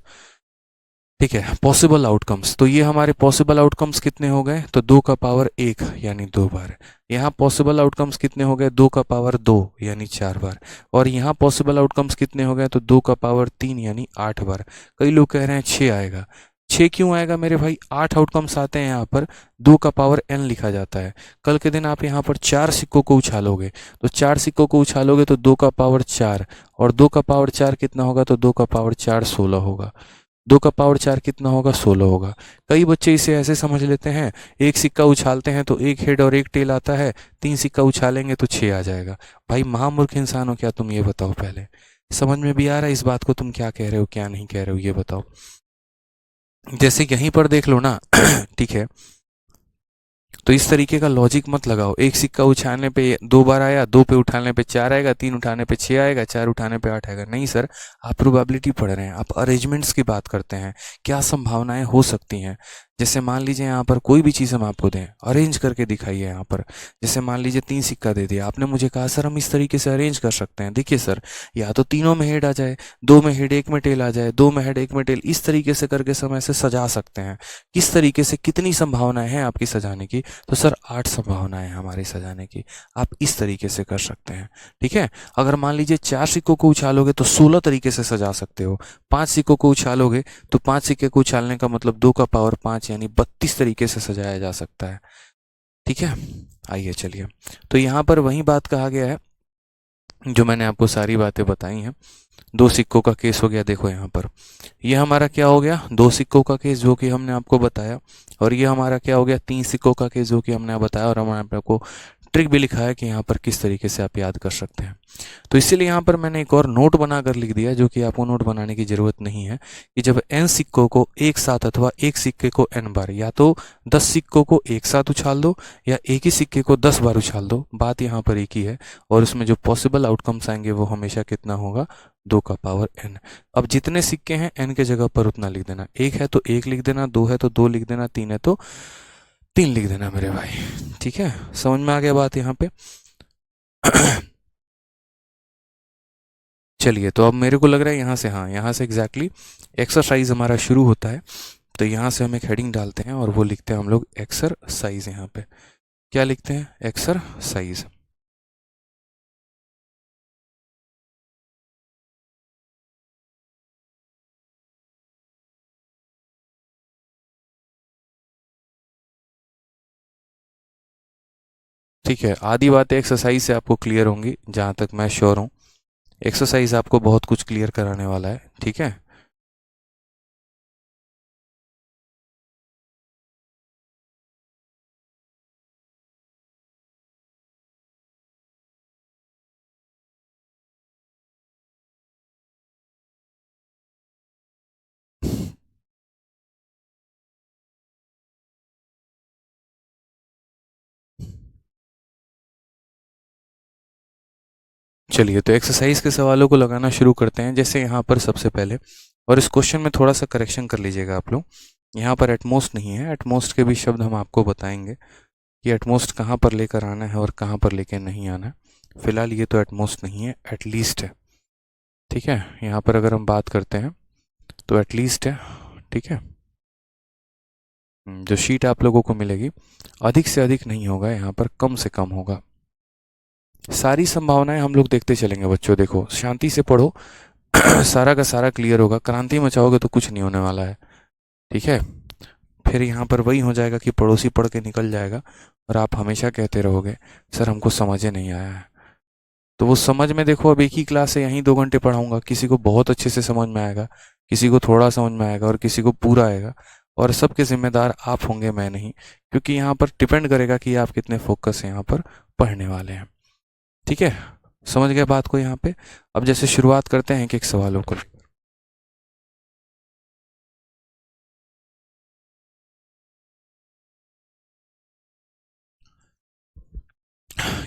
ठीक है, पॉसिबल आउटकम्स। तो ये हमारे पॉसिबल आउटकम्स कितने हो गए, तो 2 का पावर 1 यानी 2 बार। यहाँ पॉसिबल आउटकम्स कितने हो गए, 2 का पावर 2 यानी 4 बार। और यहाँ पॉसिबल आउटकम्स कितने हो गए, तो 2 का पावर 3 यानी 8 बार। कई लोग कह रहे हैं 6 आएगा। 6 क्यों आएगा मेरे भाई, 8 आउटकम्स आते हैं यहाँ पर, 2 का पावर n लिखा जाता है। कल के दिन आप यहाँ पर 4 सिक्कों को उछालोगे, तो 4 सिक्कों को उछालोगे तो 2 का पावर 4, और 2 का पावर 4 कितना होगा, तो 2 का पावर 4 16 होगा। 2 का पावर 4 कितना होगा, 16 होगा। कई बच्चे इसे ऐसे समझ लेते हैं, एक सिक्का उछालते हैं तो एक हेड और एक टेल आता है, 3 सिक्का उछालेंगे तो 6 आ जाएगा। भाई महामूर्ख इंसान हो क्या तुम, ये बताओ पहले। समझ में भी आ रहा है इस बात को, तुम क्या कह रहे हो क्या नहीं कह रहे हो, ये बताओ। जैसे यहीं पर देख लो ना ठीक है, तो इस तरीके का लॉजिक मत लगाओ। एक सिक्का उछालने पे 2 बार आया, 2 पे उठाने पे 4 आएगा, 3 उठाने पे 6 आएगा, 4 उठाने पे 8 आएगा। नहीं सर, आप प्रोबेबिलिटी पढ़ रहे हैं, आप अरेंजमेंट्स की बात करते हैं, क्या संभावनाएं हो सकती हैं। जैसे मान लीजिए यहाँ पर कोई भी चीज़ हम आपको दें, अरेंज करके दिखाइए यहाँ पर। जैसे मान लीजिए 3 सिक्का दे दिया आपने, मुझे कहा सर हम इस तरीके से अरेंज कर सकते हैं। देखिए सर, या तो तीनों में हेड आ जाए, 2 में हेड 1 में टेल आ जाए, 2 में हेड 1 में टेल, इस तरीके से करके समय से सजा सकते हैं। किस तरीके से, कितनी संभावनाएं हैं आपकी सजाने की, तो सर 8 संभावनाएं हमारी सजाने की। आप इस तरीके से कर सकते हैं, ठीक है। अगर मान लीजिए 4 सिक्कों को उछालोगे तो 16 तरीके से सजा सकते हो। 5 सिक्कों को उछालोगे तो 5 सिक्के को उछालने का मतलब 2 का पावर 5 यानी 32 तरीके से सजाया जा सकता है, ठीक है। आइए चलिए, तो यहाँ पर वही बात कहा गया है जो मैंने आपको सारी बातें बताई हैं। 2 सिक्कों का केस हो गया, देखो यहाँ पर ये हमारा क्या हो गया, 2 सिक्कों का केस जो कि हमने आपको बताया। और ये हमारा क्या हो गया, 3 सिक्कों का केस जो कि हमने बताया। और हमने आपको ट्रिक भी लिखा है कि यहाँ पर किस तरीके से आप याद कर सकते हैं। तो इसीलिए यहाँ पर मैंने एक और नोट बनाकर लिख दिया, जो कि आपको नोट बनाने की ज़रूरत नहीं है, कि जब n सिक्कों को एक साथ अथवा एक सिक्के को n बार, या तो 10 सिक्कों को एक साथ उछाल दो या एक ही सिक्के को 10 बार उछाल दो, बात यहाँ पर एक ही है। और उसमें जो पॉसिबल आउटकम्स आएंगे वो हमेशा कितना होगा, 2 का पावर n। अब जितने सिक्के हैं n के जगह पर उतना लिख देना, 1 है तो 1 लिख देना, 2 है तो 2 लिख देना, 3 है तो 3 लिख देना मेरे भाई, ठीक है। समझ में आ गया बात यहाँ पे चलिए, तो अब मेरे को लग रहा है यहाँ से, हाँ यहाँ से एग्जैक्टली एक्सरसाइज हमारा शुरू होता है। तो यहाँ से हम एक हेडिंग डालते हैं और वो लिखते हैं हम लोग एक्सरसाइज। यहाँ पे क्या लिखते हैं, एक्सरसाइज। ठीक है, आधी बातें एक्सरसाइज से आपको क्लियर होंगी, जहाँ तक मैं श्योर हूँ। एक्सरसाइज आपको बहुत कुछ क्लियर कराने वाला है, ठीक है। चलिए, तो एक्सरसाइज के सवालों को लगाना शुरू करते हैं। जैसे यहाँ पर सबसे पहले, और इस क्वेश्चन में थोड़ा सा करेक्शन कर लीजिएगा आप लोग, यहाँ पर एटमोस्ट नहीं है, एटमोस्ट के भी शब्द हम आपको बताएंगे कि एटमोस्ट कहाँ पर लेकर आना है और कहाँ पर लेकर नहीं आना है। फिलहाल ये तो एटमोस्ट नहीं है, एटलीस्ट है, ठीक है। यहाँ पर अगर हम बात करते हैं तो एटलीस्ट है, ठीक है। जो शीट आप लोगों को मिलेगी, अधिक से अधिक नहीं होगा, यहाँ पर कम से कम होगा। सारी संभावनाएं हम लोग देखते चलेंगे बच्चों, देखो शांति से पढ़ो सारा का सारा क्लियर होगा। क्रांति मचाओगे तो कुछ नहीं होने वाला है, ठीक है। फिर यहाँ पर वही हो जाएगा कि पड़ोसी पढ़ के निकल जाएगा और आप हमेशा कहते रहोगे सर हमको समझ ही नहीं आया है। तो वो समझ में देखो, अब एक ही क्लास है, यहीं 2 घंटे पढ़ाऊंगा, किसी को बहुत अच्छे से समझ में आएगा, किसी को थोड़ा समझ में आएगा और किसी को पूरा आएगा, और सबके जिम्मेदार आप होंगे, मैं नहीं, क्योंकि यहाँ पर डिपेंड करेगा कि आप कितने फोकस से यहाँ पर पढ़ने वाले हैं। ठीक है, समझ गए बात को यहाँ पे। अब जैसे शुरुआत करते हैं एक सवालों को।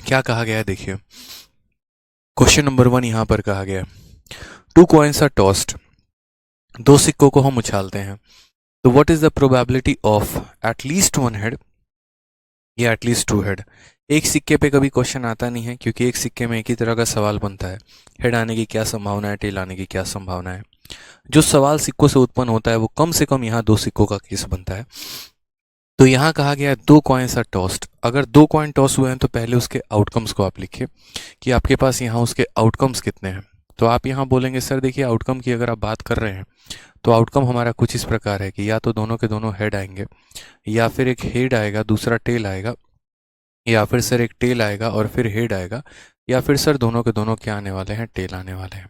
क्या कहा गया है देखिए, क्वेश्चन नंबर 1 यहाँ पर कहा गया, 2 कॉइन्स आर टॉस्ड, 2 सिक्कों को हम उछालते हैं, तो what is the probability of at least 1 head या एटलीस्ट 2 हेड। एक सिक्के पे कभी क्वेश्चन आता नहीं है, क्योंकि एक सिक्के में एक ही तरह का सवाल बनता है, हेड आने की क्या संभावना है, टेल आने की क्या संभावना है। जो सवाल सिक्कों से उत्पन्न होता है वो कम से कम यहाँ 2 सिक्कों का केस बनता है। तो यहाँ कहा गया है 2 कॉइन्स आर टॉस्ड। अगर 2 कॉइन टॉस हुए हैं तो पहले उसके आउटकम्स को आप लिखिए कि आपके पास यहाँ उसके आउटकम्स कितने हैं। तो आप यहाँ बोलेंगे सर देखिए आउटकम की अगर आप बात कर रहे हैं तो आउटकम हमारा कुछ इस प्रकार है कि या तो दोनों के दोनों हेड आएंगे, या फिर एक हेड आएगा दूसरा टेल आएगा, या फिर सर एक टेल आएगा और फिर हेड आएगा, या फिर सर दोनों के दोनों क्या आने वाले हैं, टेल आने वाले हैं।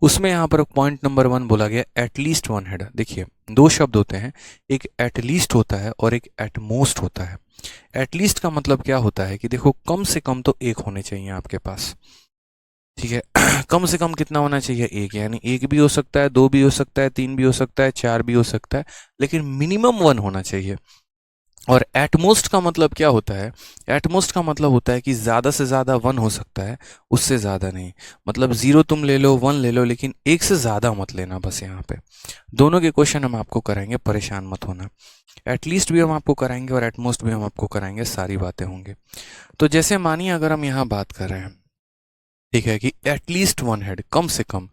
उसमें यहाँ पर पॉइंट नंबर 1 बोला गया एटलीस्ट 1 हेड। देखिए 2 शब्द होते हैं, एक एटलीस्ट होता है और एक एटमोस्ट होता है। एटलीस्ट का मतलब क्या होता है कि देखो कम से कम तो एक होने चाहिए आपके पास, ठीक है। कम से कम कितना होना चाहिए, एक, यानी एक भी हो सकता है, 2 भी हो सकता है, 3 भी हो सकता है, 4 भी हो सकता है, लेकिन मिनिमम 1 होना चाहिए। और एटमोस्ट का मतलब क्या होता है, एटमोस्ट का मतलब होता है कि ज़्यादा से ज़्यादा 1 हो सकता है, उससे ज़्यादा नहीं। मतलब 0 तुम ले लो, 1 ले लो, लेकिन एक से ज़्यादा मत लेना बस। यहाँ पे दोनों के क्वेश्चन हम आपको कराएंगे, परेशान मत होना। एटलीस्ट भी हम आपको कराएंगे और एटमोस्ट भी हम आपको कराएंगे, सारी बातें होंगी। तो जैसे मानिए अगर हम यहाँ बात कर रहे हैं, ठीक है, कि एटलीस्ट 1 हेड, कम से कम,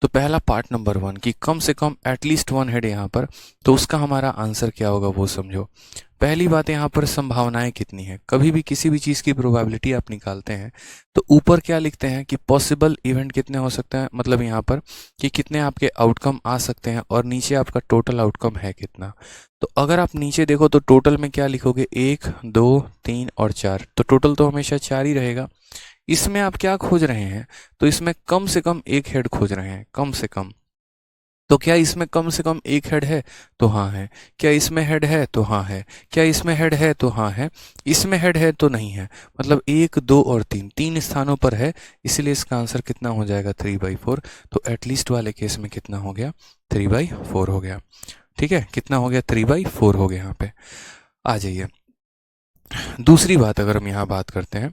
तो पहला पार्ट नंबर 1 कि कम से कम एटलीस्ट 1 हेड यहाँ पर, तो उसका हमारा आंसर क्या होगा वो समझो। पहली बात यहाँ पर संभावनाएं कितनी है। कभी भी किसी भी चीज़ की प्रोबेबिलिटी आप निकालते हैं तो ऊपर क्या लिखते हैं कि पॉसिबल इवेंट कितने हो सकते हैं, मतलब यहाँ पर कि कितने आपके आउटकम आ सकते हैं, और नीचे आपका टोटल आउटकम है कितना। तो अगर आप नीचे देखो तो टोटल में क्या लिखोगे, 1 2 3 और 4, तो टोटल तो हमेशा 4 ही रहेगा। इसमें आप क्या खोज रहे हैं, तो इसमें कम से कम एक हेड खोज रहे हैं, कम से कम। तो क्या इसमें कम से कम एक हेड है, तो हाँ है। क्या इसमें हेड है, तो हाँ है। क्या इसमें हेड है, तो हाँ है। इसमें हेड है तो नहीं है, मतलब 1 2 और 3, 3 स्थानों पर है, इसलिए इसका आंसर कितना हो जाएगा, 3/4। तो एटलीस्ट वाले केस में कितना हो गया, 3/4 हो गया। ठीक है, कितना हो गया, 3/4 हो गया। यहाँ पे आ जाइए, दूसरी बात अगर हम यहाँ बात करते हैं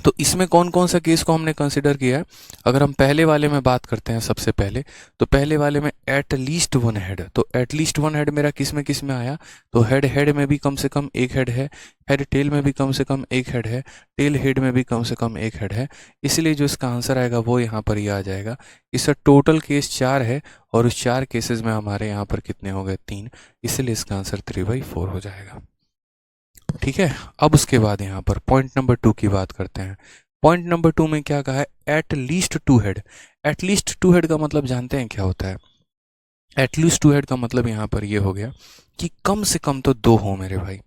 तो इसमें कौन कौन सा केस को हमने कंसिडर किया है। अगर हम पहले वाले में बात करते हैं सबसे पहले, तो पहले वाले में एट लीस्ट 1 हेड, तो एट लीस्ट 1 हेड मेरा किस में आया, तो हेड हेड में भी कम से कम एक हेड है, हेड टेल में भी कम से कम एक हेड है, टेल हेड में भी कम से कम एक हेड है, इसलिए जो इसका आंसर आएगा वो यहाँ पर ये आ जाएगा। इसका टोटल केस 4 है और उस 4 केसेस में हमारे यहाँ पर कितने हो गए, 3, इसलिए इसका आंसर 3/4 हो जाएगा। ठीक है, अब उसके बाद यहाँ पर पॉइंट नंबर 2 की बात करते हैं। पॉइंट नंबर 2 में क्या कहा है, at least 2 head. At least 2 head का मतलब जानते हैं क्या होता है। एट लीस्ट 2 हेड का मतलब यहाँ पर ये हो गया कि कम से कम तो 2 हो मेरे भाई।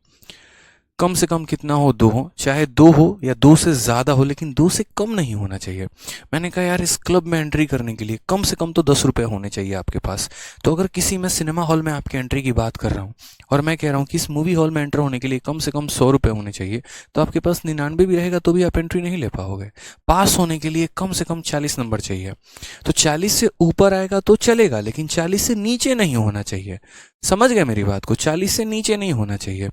कम से कम कितना हो, 2 हो, चाहे 2 हो या 2 से ज़्यादा हो, लेकिन 2 से कम नहीं होना चाहिए। मैंने कहा यार इस क्लब में एंट्री करने के लिए कम से कम तो 10 रुपये होने चाहिए आपके पास। तो अगर किसी मैं सिनेमा हॉल में आपकी एंट्री की बात कर रहा हूँ और मैं कह रहा हूँ कि इस मूवी हॉल में एंटर होने के लिए कम से कम 100 रुपये होने चाहिए, तो आपके पास 99 भी रहेगा तो भी आप एंट्री नहीं ले पाओगे। पास होने के लिए कम से कम 40 नंबर चाहिए। तो 40 से ऊपर आएगा तो चलेगा, लेकिन 40 से नीचे नहीं होना चाहिए। समझ गए मेरी बात को, 40 से नीचे नहीं होना चाहिए।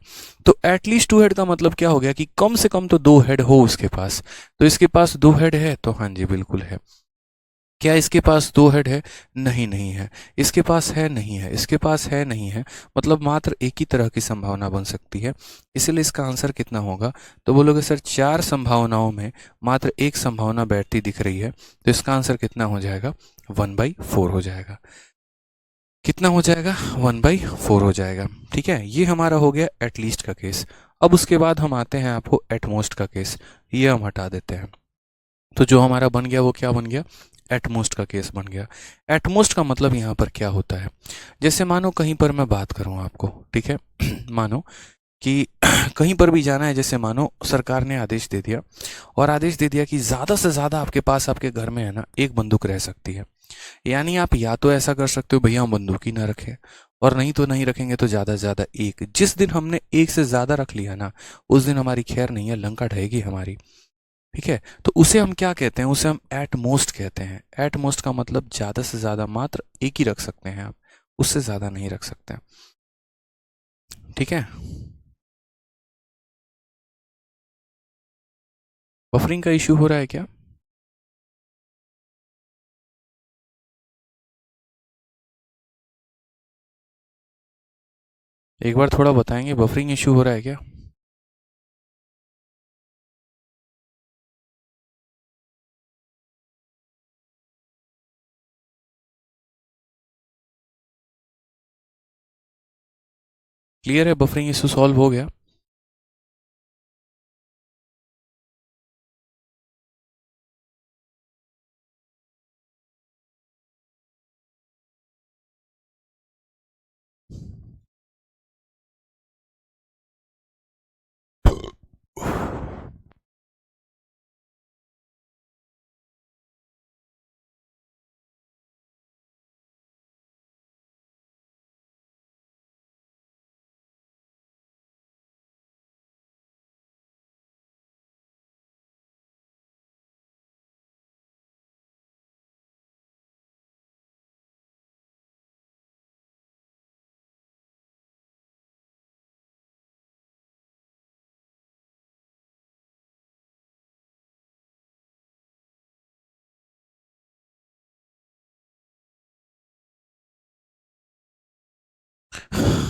तो एटलीस्ट 2 हेड का मतलब क्या हो गया कि कम से कम तो 2 हेड हो उसके पास। तो इसके पास 2 हेड है, तो हाँ जी बिल्कुल है। क्या इसके पास 2 हेड है, नहीं नहीं है। इसके पास है, नहीं है। इसके पास है, नहीं है, मतलब मात्र एक ही तरह की संभावना बन सकती है, इसलिए इसका आंसर कितना होगा। तो बोलोगे सर 4 संभावनाओं में मात्र एक संभावना बैठती दिख रही है, तो इसका आंसर कितना हो जाएगा, 1/4 हो जाएगा। कितना हो जाएगा, 1/4 हो जाएगा। ठीक है, ये हमारा हो गया एटलीस्ट का केस। अब उसके बाद हम आते हैं आपको एटमोस्ट का केस, ये हम हटा देते हैं। तो जो हमारा बन गया वो क्या बन गया, एटमोस्ट का केस बन गया। एटमोस्ट का मतलब यहाँ पर क्या होता है, जैसे मानो कहीं पर मैं बात करूँ आपको, ठीक है मानो कि कहीं पर भी जाना है, जैसे मानो सरकार ने आदेश दे दिया, और आदेश दे दिया कि ज़्यादा से ज़्यादा आपके पास आपके घर में है ना एक बंदूक रह सकती है। यानी आप या तो ऐसा कर सकते हो भैया हम बंदूक ही ना रखें, और नहीं तो नहीं रखेंगे तो ज़्यादा से ज़्यादा एक। जिस दिन हमने एक से ज़्यादा रख लिया ना, उस दिन हमारी खैर नहीं है, लंका ढहेगी हमारी। ठीक है, तो उसे हम क्या कहते हैं, उसे हम एट मोस्ट कहते हैं। एट मोस्ट का मतलब ज़्यादा से ज़्यादा मात्र एक ही रख सकते हैं आप, उससे ज़्यादा नहीं रख सकते। ठीक है, बफरिंग का इश्यू हो रहा है क्या? एक बार थोड़ा बताएंगे, बफरिंग इश्यू हो रहा है क्या? क्लियर है, बफरिंग इश्यू सॉल्व हो गया?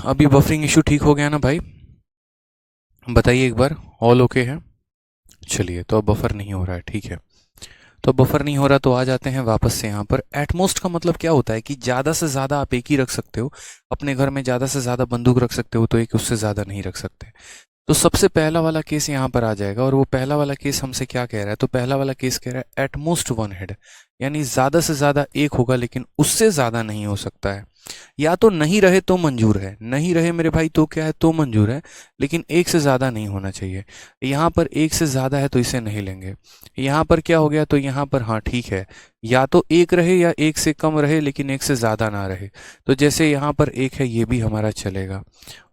अभी बफरिंग इशू ठीक हो गया ना भाई? बताइए एक बार, ऑल ओके है? चलिए, तो अब बफर नहीं हो रहा है, ठीक है। तो बफर नहीं हो रहा, तो आ जाते हैं वापस से यहाँ पर। एटमोस्ट का मतलब क्या होता है कि ज़्यादा से ज़्यादा आप एक ही रख सकते हो अपने घर में, ज़्यादा से ज़्यादा बंदूक रख सकते हो, तो एक उससे ज़्यादा नहीं रख सकते। तो सबसे पहला वाला केस यहाँ पर आ जाएगा, और वो पहला वाला केस हमसे क्या कह रहा है, तो पहला वाला केस कह रहा है एटमोस्ट वन हेड, यानी ज़्यादा से ज़्यादा एक होगा लेकिन उससे ज़्यादा नहीं हो सकता है। या तो नहीं रहे तो मंजूर है, नहीं रहे मेरे भाई तो क्या है, तो मंजूर है, लेकिन एक से ज़्यादा नहीं होना चाहिए। यहाँ पर एक से ज़्यादा है तो इसे नहीं लेंगे। यहाँ पर क्या हो गया, तो यहाँ पर हाँ ठीक है, या तो एक रहे या एक से कम रहे लेकिन एक से ज़्यादा ना रहे। तो जैसे यहाँ पर एक है, ये भी हमारा चलेगा,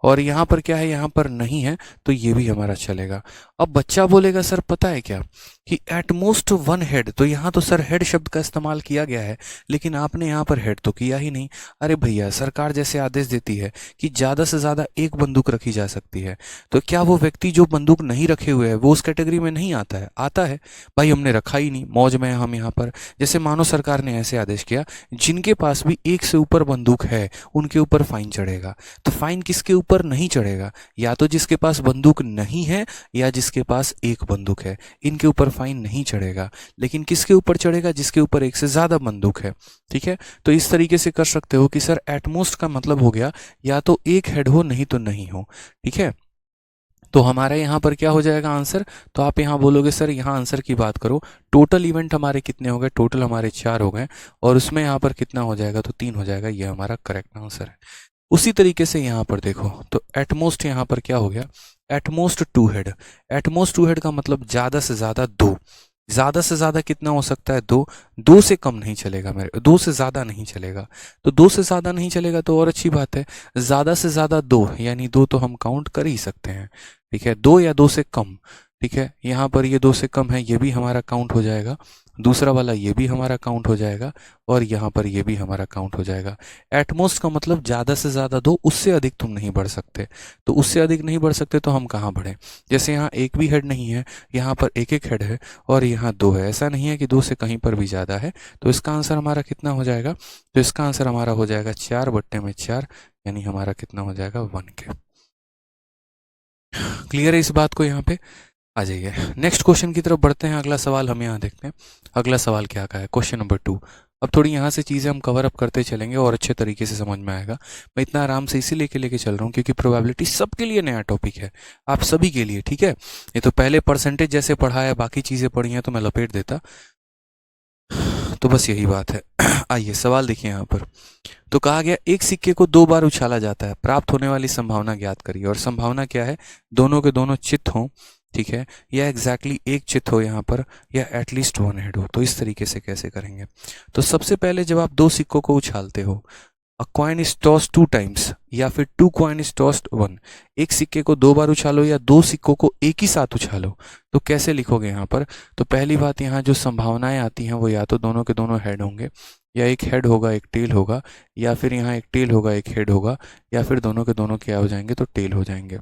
और यहाँ पर क्या है, यहाँ पर नहीं है, तो ये भी हमारा चलेगा। अब बच्चा बोलेगा सर पता है क्या कि एट मोस्ट वन हेड, तो यहाँ तो सर हेड शब्द का इस्तेमाल किया गया है, लेकिन आपने यहाँ पर हेड तो किया ही नहीं। अरे भैया, सरकार जैसे आदेश देती है कि ज़्यादा से ज़्यादा एक बंदूक रखी जा सकती है, तो क्या वो व्यक्ति जो बंदूक नहीं रखे हुए है वो उस कैटेगरी में नहीं आता है? आता है भाई, हमने रखा ही नहीं, मौज में हम यहाँ पर। जैसे मानो सरकार ने ऐसे आदेश किया, जिनके पास भी एक से ऊपर बंदूक है उनके ऊपर फाइन चढ़ेगा। तो फाइन किसके ऊपर नहीं चढ़ेगा? या तो जिसके पास बंदूक नहीं है या जिसके पास एक बंदूक है, इनके ऊपर फाइन नहीं चढ़ेगा। लेकिन किसके ऊपर चढ़ेगा? जिसके ऊपर एक से ज़्यादा बंदूक है। ठीक है, तो इस तरीके से कर सकते हो कि सर एटमोस्ट का मतलब हो गया या तो एक हेड हो, नहीं तो नहीं हो। ठीक है, तो हमारे यहाँ पर क्या हो जाएगा आंसर, तो आप यहाँ बोलोगे सर यहाँ आंसर की बात करो, टोटल इवेंट हमारे कितने हो गए, टोटल हमारे 4 हो गए, और उसमें यहाँ पर कितना हो जाएगा, तो 3 हो जाएगा। ये हमारा करेक्ट आंसर है। उसी तरीके से यहाँ पर देखो, तो एटमोस्ट यहाँ पर क्या हो गया, at most two head. At most two head का मतलब ज़्यादा से ज़्यादा दो। ज़्यादा से ज़्यादा कितना हो सकता है, दो। दो से कम नहीं चलेगा मेरे, दो से ज़्यादा नहीं चलेगा। तो दो से ज़्यादा नहीं चलेगा तो और अच्छी बात है। ज़्यादा से ज़्यादा दो, यानी दो तो हम काउंट कर ही सकते हैं। ठीक है, दो या दो से कम। ठीक है, यहाँ पर ये दो से कम है, ये भी हमारा काउंट हो जाएगा। दूसरा वाला ये भी हमारा काउंट हो जाएगा, और यहाँ पर ये भी हमारा काउंट हो जाएगा। एटमोस्ट का मतलब ज़्यादा से ज़्यादा दो, उससे अधिक तुम नहीं बढ़ सकते। तो उससे अधिक नहीं बढ़ सकते तो हम कहाँ बढ़ें? जैसे यहाँ एक भी हेड नहीं है, यहाँ पर एक एक हेड है, और यहाँ दो है। ऐसा नहीं है कि दो से कहीं पर भी ज़्यादा है। तो इसका आंसर हमारा कितना हो जाएगा, तो इसका आंसर हमारा हो जाएगा 4/4, यानी हमारा कितना हो जाएगा, 1 के। क्लियर है इस बात को? यहाँ पे आ जाइए, नेक्स्ट क्वेश्चन की तरफ बढ़ते हैं। अगला सवाल हम यहाँ देखते हैं। अगला सवाल क्या का है, क्वेश्चन नंबर 2। अब थोड़ी यहाँ से चीज़ें हम कवर अप करते चलेंगे और अच्छे तरीके से समझ में आएगा। मैं इतना आराम से इसीलिए लेके चल रहा हूँ क्योंकि प्रोबेबिलिटी सबके लिए नया टॉपिक है, आप सभी के लिए। ठीक है, ये तो पहले परसेंटेज जैसे पढ़ा है, बाकी चीज़ें पढ़ी हैं तो मैं लपेट देता। तो बस यही बात है। आइए सवाल देखिए यहाँ पर। तो कहा गया एक सिक्के को 2 बार उछाला जाता है, प्राप्त होने वाली संभावना ज्ञात करिए। और संभावना क्या है? दोनों के दोनों चित हों, ठीक है, या एग्जैक्टली एक चित हो यहाँ पर, या एटलीस्ट वन हेड हो। तो इस तरीके से कैसे करेंगे? तो सबसे पहले जब आप 2 सिक्कों को उछालते हो, अ कॉइन इज टॉस्ड 2 टाइम्स या फिर 2 कॉइन इज टॉस्ड 1, एक सिक्के को 2 बार उछालो या 2 सिक्कों को एक ही साथ उछालो, तो कैसे लिखोगे यहाँ पर? तो पहली बात, यहाँ जो संभावनाएं आती हैं वो या तो दोनों के दोनों हेड होंगे, या एक हेड होगा एक टेल होगा, या फिर यहाँ एक टेल होगा एक हेड होगा, या फिर दोनों के दोनों क्या हो जाएंगे? तो टेल हो जाएंगे,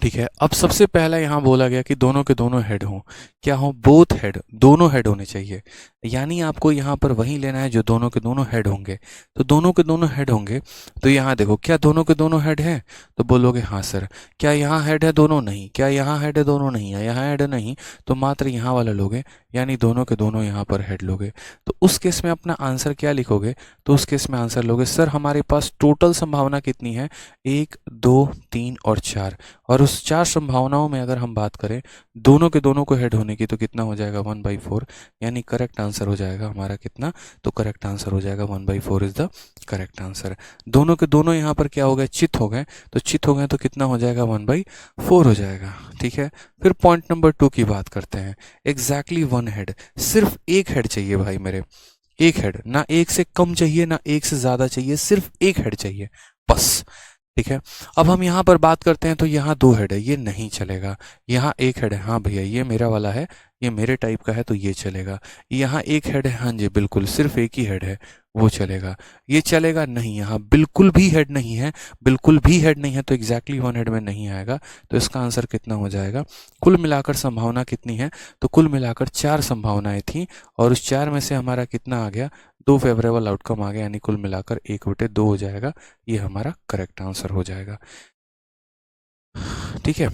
ठीक है। अब सबसे पहला यहाँ बोला गया कि दोनों के दोनों हेड हों। क्या हो? बोथ हेड, दोनों हेड होने चाहिए। यानी आपको यहाँ पर वही लेना है जो दोनों के दोनों हेड होंगे। तो दोनों के दोनों हेड होंगे, तो यहाँ देखो, क्या दोनों के दोनों हेड हैं? तो बोलोगे हाँ सर। क्या यहाँ हेड है दोनों? नहीं। क्या यहाँ हेड है दोनों? नहीं है। यहाँ हेड नहीं, तो मात्र यहाँ वाला लोगे, यानी दोनों के दोनों यहाँ पर हेड लोगे। तो उस केस में अपना आंसर क्या लिखोगे? तो उस केस में आंसर लोगे, सर हमारे पास टोटल संभावना कितनी है? 1, 2, 3 और 4। और उस 4 संभावनाओं में अगर हम बात करें दोनों के दोनों को हेड होने की, तो कितना हो जाएगा? 1/4। यानी करेक्ट आंसर हो जाएगा हमारा कितना? तो करेक्ट आंसर हो जाएगा 1/4 इज द करेक्ट आंसर। दोनों के दोनों यहाँ पर क्या हो गए? चित हो गए। तो चित हो गए तो कितना हो जाएगा? 1/4 हो जाएगा, ठीक है। फिर पॉइंट नंबर 2 की बात करते हैं। एग्जैक्टली 1 हेड, सिर्फ एक हेड चाहिए भाई मेरे, एक हेड, ना एक से कम चाहिए ना एक से ज्यादा चाहिए, सिर्फ एक हेड चाहिए बस, ठीक है। अब हम यहाँ पर बात करते हैं, तो यहाँ 2 हेड है, ये नहीं चलेगा। यहाँ एक हेड है, हाँ भैया ये मेरा वाला है, ये मेरे टाइप का है, तो ये चलेगा। यहाँ एक हेड है, हाँ जी बिल्कुल, सिर्फ एक ही हेड है, वो चलेगा। ये चलेगा नहीं, यहाँ बिल्कुल भी हेड नहीं है, बिल्कुल भी हेड नहीं है, तो एग्जैक्टली 1 हेड में नहीं आएगा। तो इसका आंसर कितना हो जाएगा? कुल मिलाकर संभावना कितनी है? तो कुल मिलाकर 4 संभावनाएं थी, और उस 4 में से हमारा कितना आ गया? 2 फेवरेबल आउटकम आ गया, यानी कुल मिलाकर 1/2 हो जाएगा। ये हमारा करेक्ट आंसर हो जाएगा, ठीक है।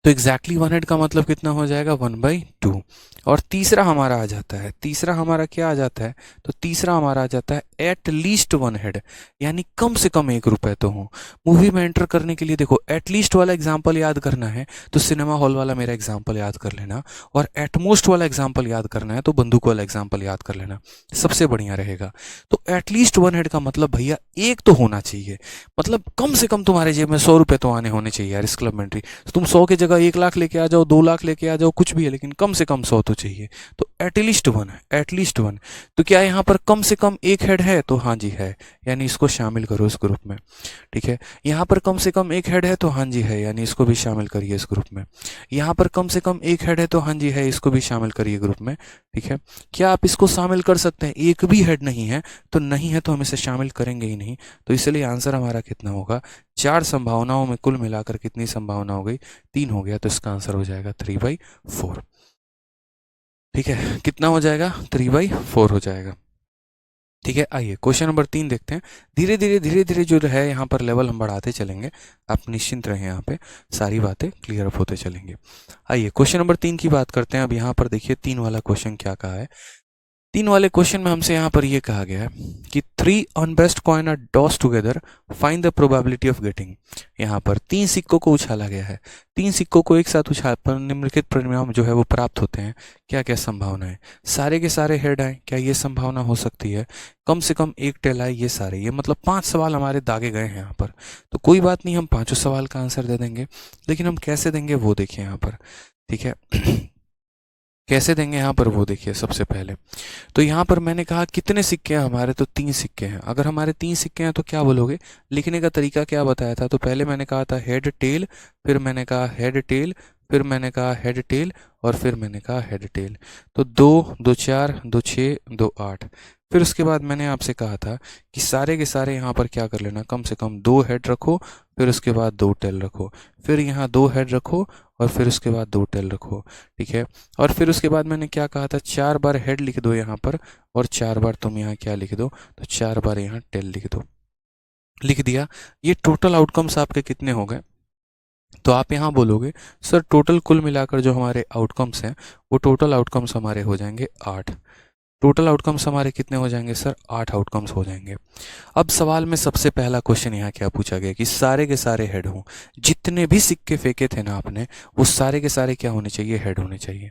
तो एग्जैक्टली 1 हेड का मतलब कितना हो जाएगा? 1/2। और तीसरा हमारा आ जाता है, तीसरा हमारा क्या आ जाता है? तो तीसरा हमारा आ जाता है एट लीस्ट 1 हेड, यानी कम से कम 1 रुपए तो हो। मूवी में एंटर करने के लिए देखो, एटलीस्ट वाला एग्जाम्पल याद करना है तो सिनेमा हॉल वाला मेरा एग्जाम्पल याद कर लेना, और एटमोस्ट वाला एग्जाम्पल याद करना है तो बंदूक वाला एग्जाम्पल याद कर लेना, सबसे बढ़िया रहेगा। तो एटलीस्ट 1 हेड का मतलब भैया एक तो होना चाहिए, मतलब कम से कम तुम्हारे जेब में 100 रुपए तो आने होने चाहिए यार इस क्लब में एंट्री। तुम 100 की जगह 1 लाख लेके आ जाओ, 2 लाख लेके आ जाओ, कुछ भी है, लेकिन कम से कम 100 तो चाहिए। तो एटलीस्ट 1 है, एटलीस्ट 1। तो क्या यहाँ पर कम से कम एक हेड है? तो हाँ जी है, यानी इसको शामिल करो इस ग्रुप में, ठीक है। यहाँ पर कम से कम एक हेड है? तो हाँ जी है, यानी इसको भी शामिल करिए इस ग्रुप में। यहाँ पर कम से कम एक हेड है? तो हाँ जी है, इसको भी शामिल करिए ग्रुप में, ठीक है। क्या आप इसको शामिल कर सकते हैं? एक भी हेड नहीं है, तो नहीं है तो हम इसे शामिल करेंगे ही नहीं। तो इसलिए आंसर हमारा कितना होगा? 4 संभावनाओं में कुल मिलाकर कितनी संभावना हो गई? 3 हो गया, तो इसका आंसर हो जाएगा 3/4, ठीक है। कितना हो जाएगा? 3/4 हो जाएगा, ठीक है। आइए क्वेश्चन नंबर 3 देखते हैं। धीरे धीरे जो है यहाँ पर लेवल हम बढ़ाते चलेंगे, आप निश्चिंत रहें, यहाँ पे सारी बातें क्लियर अप होते चलेंगे। आइए क्वेश्चन नंबर 3 की बात करते हैं। अब यहाँ पर देखिए 3 वाला क्वेश्चन क्या कहा है। 3 वाले क्वेश्चन में हमसे यहाँ पर ये कहा गया है कि 3 unbiased coin are toss together, find the probability of getting. यहाँ पर 3 सिक्कों को उछाला गया है, 3 सिक्कों को एक साथ उछाल पर निम्नलिखित परिणाम जो है वो प्राप्त होते हैं। क्या क्या संभावना है? सारे के सारे हेड आए, क्या ये संभावना हो सकती है? कम से कम एक टेल आए, ये सारे, ये मतलब 5 सवाल हमारे दागे गए हैं यहाँ पर। तो कोई बात नहीं, हम 5 सवाल का आंसर दे देंगे, लेकिन हम कैसे देंगे वो देखिए यहाँ पर, ठीक है। कैसे देंगे यहाँ पर वो देखिए। सबसे पहले तो यहाँ पर मैंने कहा कितने सिक्के हैं हमारे? तो 3 सिक्के हैं। अगर हमारे 3 सिक्के हैं तो क्या बोलोगे? लिखने का तरीका क्या बताया था? तो पहले मैंने कहा था हेड टेल, फिर मैंने कहा हेड टेल, फिर मैंने कहा हेड टेल, और फिर मैंने कहा हेड टेल। तो 2, 2 4, 2 6, 2 8। फिर उसके बाद मैंने आपसे कहा था कि सारे के सारे यहाँ पर क्या कर लेना, कम से कम 2 हेड रखो, फिर उसके बाद 2 टेल रखो, फिर यहाँ 2 हेड रखो, और फिर उसके बाद 2 टेल रखो, ठीक है। और फिर उसके बाद मैंने क्या कहा था? 4 बार हेड लिख दो यहाँ पर, और 4 बार तुम यहाँ क्या लिख दो? तो 4 बार यहाँ टेल लिख दो। लिख दिया। ये टोटल आउटकम्स आपके कितने हो गए? तो आप यहाँ बोलोगे सर टोटल कुल मिलाकर जो हमारे आउटकम्स हैं वो टोटल आउटकम्स हमारे हो जाएंगे 8। टोटल आउटकम्स हमारे कितने हो जाएंगे सर? 8 आउटकम्स हो जाएंगे। अब सवाल में सबसे पहला क्वेश्चन यहाँ क्या पूछा गया कि सारे के सारे हेड हों। जितने भी सिक्के फेंके थे ना आपने, वो सारे के सारे क्या होने चाहिए? हेड होने चाहिए।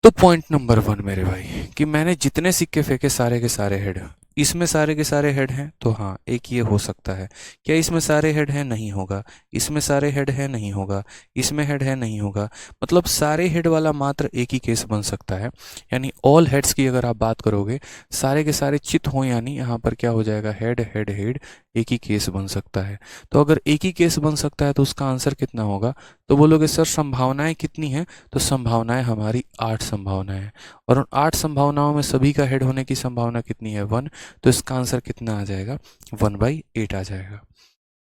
तो पॉइंट नंबर 1 मेरे भाई कि मैंने जितने सिक्के फेंके सारे के सारे हेड, इसमें सारे के सारे हेड हैं तो हाँ एक ये हो सकता है। क्या इसमें सारे हेड हैं? नहीं होगा। इसमें सारे हेड हैं? नहीं होगा। इसमें हेड है? नहीं होगा। मतलब सारे हेड वाला मात्र एक ही केस बन सकता है, यानी ऑल हेड्स की अगर आप बात करोगे, सारे के सारे चित हों, यानी यहाँ पर क्या हो जाएगा, हेड हेड हेड, एक ही केस बन सकता है। तो अगर एक ही केस बन सकता है तो उसका आंसर कितना होगा? तो बोलोगे सर संभावनाएं कितनी हैं? तो संभावनाएं हमारी 8 संभावनाएं हैं, और उन 8 संभावनाओं में सभी का हेड होने की संभावना कितनी है? 1। तो इसका आंसर कितना आ जाएगा? 1/8 आ जाएगा।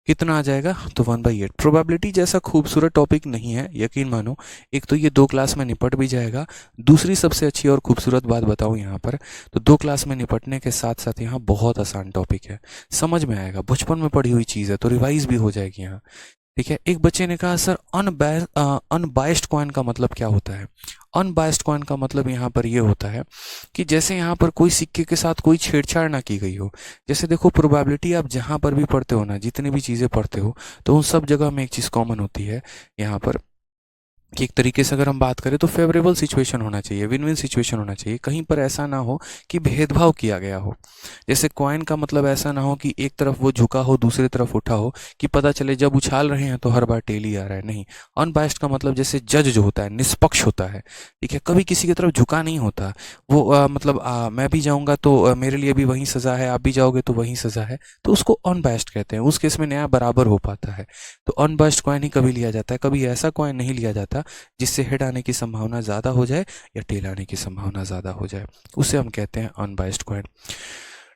कितना आ जाएगा? तो 1/8। प्रोबेबिलिटी जैसा खूबसूरत टॉपिक नहीं है, यकीन मानो। एक तो ये 2 क्लास में निपट भी जाएगा। दूसरी सबसे अच्छी और खूबसूरत बात बताऊं यहाँ पर, तो 2 क्लास में निपटने के साथ साथ यहाँ बहुत आसान टॉपिक है, समझ में आएगा, बचपन में पढ़ी हुई चीज़ है तो रिवाइज भी हो जाएगी यहाँ। ठीक है। एक बच्चे ने कहा सर अनबायस्ड कॉइन का मतलब क्या होता है? अनबायस्ड कॉइन का मतलब यहाँ पर ये होता है कि जैसे यहाँ पर कोई सिक्के के साथ कोई छेड़छाड़ ना की गई हो। जैसे देखो प्रोबेबिलिटी आप जहाँ पर भी पढ़ते हो ना, जितनी भी चीज़ें पढ़ते हो, तो उन सब जगह में एक चीज़ कॉमन होती है यहाँ पर, कि एक तरीके से अगर हम बात करें तो फेवरेबल सिचुएशन होना चाहिए, विन विन सिचुएशन होना चाहिए। कहीं पर ऐसा ना हो कि भेदभाव किया गया हो। जैसे कॉइन का मतलब ऐसा ना हो कि एक तरफ वो झुका हो दूसरी तरफ उठा हो, कि पता चले जब उछाल रहे हैं तो हर बार टेल ही आ रहा है। नहीं, अनबायस्ड का मतलब जैसे जज जो होता है निष्पक्ष होता है। ठीक है, कभी किसी की तरफ झुका नहीं होता वो। मतलब मैं भी जाऊंगा तो मेरे लिए भी वही सज़ा है, आप भी जाओगे तो वही सज़ा है, तो उसको अनबायस्ड कहते हैं। उस केस में न्याय बराबर हो पाता है। तो अनबायस्ड कॉइन ही कभी लिया जाता है, कभी ऐसा कॉइन नहीं लिया जाता जिससे हेड आने की संभावना ज़्यादा हो जाए या टेल आने की संभावना ज़्यादा हो जाए, उसे हम कहते हैं अनबायस्ड कॉइन।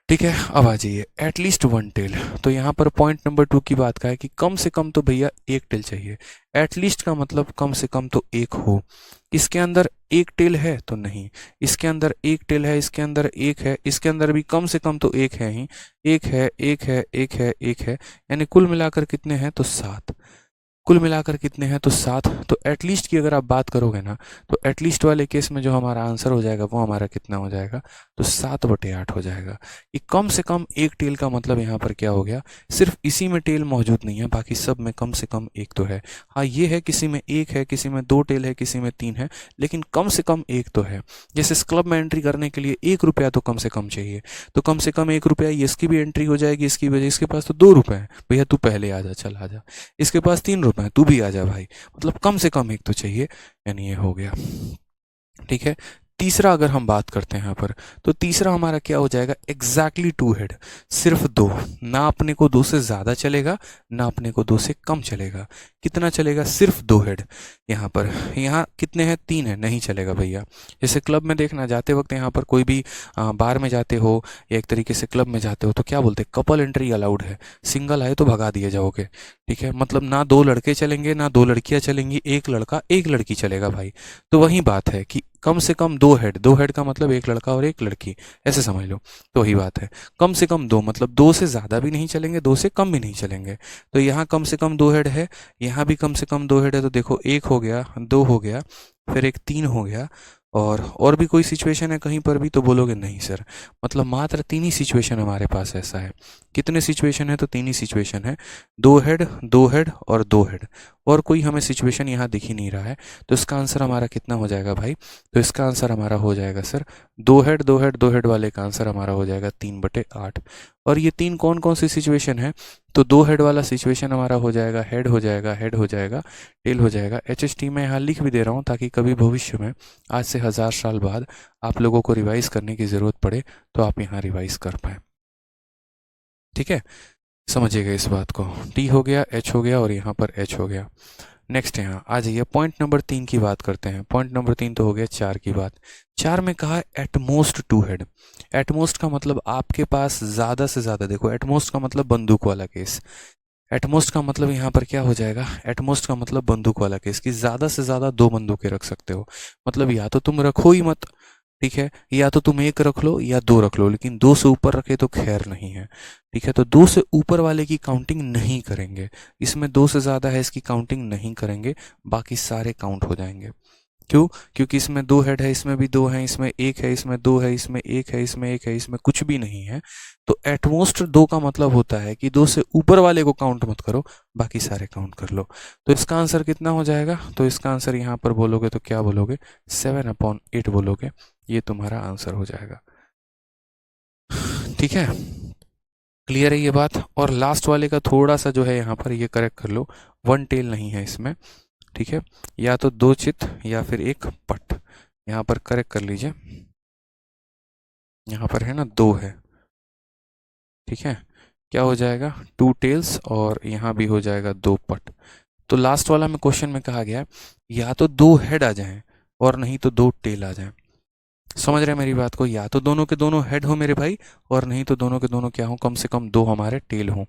ठीक है, अब आ जाइए एटलीस्ट 1 टेल। तो यहाँ पर पॉइंट नंबर 2 की बात का है कि कम से कम तो भैया 1 टेल चाहिए। एटलीस्ट का मतलब कम से कम तो एक हो। इसके अंदर एक टेल है तो नहीं, इसके अंदर एक टेल है, इसके अंदर एक है, इसके अंदर भी कम से कम तो एक है ही। एक है, एक है, एक है, एक है, यानी कुल मिलाकर कितने हैं? तो 7। कुल मिलाकर कितने हैं? तो 7। तो एटलीस्ट की अगर आप बात करोगे ना, तो एटलीस्ट वाले केस में जो हमारा आंसर हो जाएगा वो हमारा कितना हो जाएगा? तो 7/8 हो जाएगा। कि कम से कम एक टेल का मतलब यहाँ पर क्या हो गया? सिर्फ इसी में टेल मौजूद नहीं है, बाकी सब में कम से कम एक तो है। हाँ ये है, किसी में एक है, किसी में 2 टेल है, किसी में 3 है, लेकिन कम से कम एक तो है। जैसे इस क्लब में एंट्री करने के लिए 1 रुपया तो कम से कम चाहिए, तो कम से कम 1 रुपया, इसकी भी एंट्री हो जाएगी, इसकी वजह, इसके पास तो 2 रुपये हैं, भैया तू पहले आ जा, चल आ जा। इसके पास 3 रुपए हैं, तू भी आ जा भाई, मतलब कम से कम एक तो चाहिए, यानी ये हो गया। ठीक है। तीसरा अगर हम बात करते हैं यहाँ पर, तो तीसरा हमारा क्या हो जाएगा? एग्जैक्टली 2 हेड, सिर्फ 2। ना अपने को 2 से ज़्यादा चलेगा, ना अपने को 2 से कम चलेगा। कितना चलेगा? सिर्फ 2 हेड। यहाँ पर, यहाँ कितने हैं? 3 है, नहीं चलेगा भैया। जैसे क्लब में देखना, जाते वक्त यहाँ पर कोई भी बार में जाते हो या एक तरीके से क्लब में जाते हो तो क्या बोलते हैं? कपल एंट्री अलाउड है, सिंगल आए तो भगा दिए जाओगे। ठीक है, मतलब ना 2 लड़के चलेंगे ना 2 लड़कियां चलेंगी, एक लड़का एक लड़की चलेगा भाई। तो वही बात है कि कम से कम 2 हेड, 2 हेड का मतलब एक लड़का और एक लड़की, ऐसे समझ लो। तो वही बात है, कम से कम 2, मतलब 2 से ज़्यादा भी नहीं चलेंगे, 2 से कम भी नहीं चलेंगे। तो यहाँ कम से कम 2 हेड है, यहाँ भी कम से कम 2 हेड है। तो देखो 1 हो गया, 2 हो गया, फिर एक 3 हो गया, और भी कोई सिचुएशन है कहीं पर भी? तो बोलोगे नहीं सर, मतलब मात्र 3 ही सिचुएशन हमारे पास ऐसा है। कितने सिचुएशन है? तो 3 ही सिचुएशन है, 2 हेड, 2 हेड और 2 हेड, और कोई हमें सिचुएशन यहाँ दिख ही नहीं रहा है। तो इसका आंसर हमारा कितना हो जाएगा भाई? तो इसका आंसर हमारा हो जाएगा सर 2 हेड, 2 हेड, 2 हेड वाले का आंसर हमारा हो जाएगा 3/8। और ये 3 कौन कौन सी सिचुएशन है? तो 2 हेड वाला सिचुएशन हमारा हो जाएगा हेड, हो जाएगा हेड, हो जाएगा टेल, हो जाएगा HST। मैं यहाँ लिख भी दे रहा हूँ ताकि कभी भविष्य में, आज से 1000 साल बाद, आप लोगों को रिवाइज करने की ज़रूरत पड़े तो आप यहाँ रिवाइज कर पाएँ। ठीक है, समझिएगा इस बात को। T हो गया, H हो गया और यहाँ पर H हो गया। नेक्स्ट यहाँ आ जाइए, पॉइंट नंबर 3 की बात करते हैं। पॉइंट नंबर 3 तो हो गया 4 की बात। 4 में कहा है एटमोस्ट 2 हेड। एटमोस्ट का मतलब आपके पास ज़्यादा से ज़्यादा, देखो एटमोस्ट का मतलब बंदूक वाला केस। एटमोस्ट का मतलब यहाँ पर क्या हो जाएगा? एटमोस्ट का मतलब बंदूक वाला केस, कि ज़्यादा से ज़्यादा 2 बंदूकें रख सकते हो। मतलब या तो तुम रखो ही मत, ठीक है, या तो तुम 1 रख लो या 2 रख लो, लेकिन 2 से ऊपर रखे तो खैर नहीं है। ठीक है, तो 2 से ऊपर वाले की काउंटिंग नहीं करेंगे, इसमें 2 से ज़्यादा है इसकी काउंटिंग नहीं करेंगे, बाकी सारे काउंट हो जाएंगे। क्यों? क्योंकि इसमें दो हेड है, इसमें भी दो हैं, इसमें एक है, इसमें दो है, इसमें एक है, इसमें एक है, इसमें कुछ भी नहीं है। तो एटमोस्ट दो का मतलब होता है कि दो से ऊपर वाले को काउंट मत करो, बाकी सारे काउंट कर लो। तो इसका आंसर कितना हो जाएगा? तो इसका आंसर यहाँ पर बोलोगे तो क्या बोलोगे? 7/8 बोलोगे, ये तुम्हारा आंसर हो जाएगा। ठीक है, क्लियर है ये बात? और लास्ट वाले का थोड़ा सा जो है यहाँ पर ये करेक्ट कर लो, वन टेल नहीं है इसमें। ठीक है, या तो दो चित या फिर एक पट, यहाँ पर करेक्ट कर लीजिए। यहाँ पर है ना, दो है। ठीक है, क्या हो जाएगा? टू टेल्स, और यहाँ भी हो जाएगा दो पट। तो लास्ट वाला में क्वेश्चन में कहा गया या तो दो हेड आ जाएं और नहीं तो दो टेल आ जाएं। समझ रहे हैं मेरी बात को? या तो दोनों के दोनों हेड हो मेरे भाई, और नहीं तो दोनों के दोनों क्या हो, कम से कम दो हमारे टेल हो।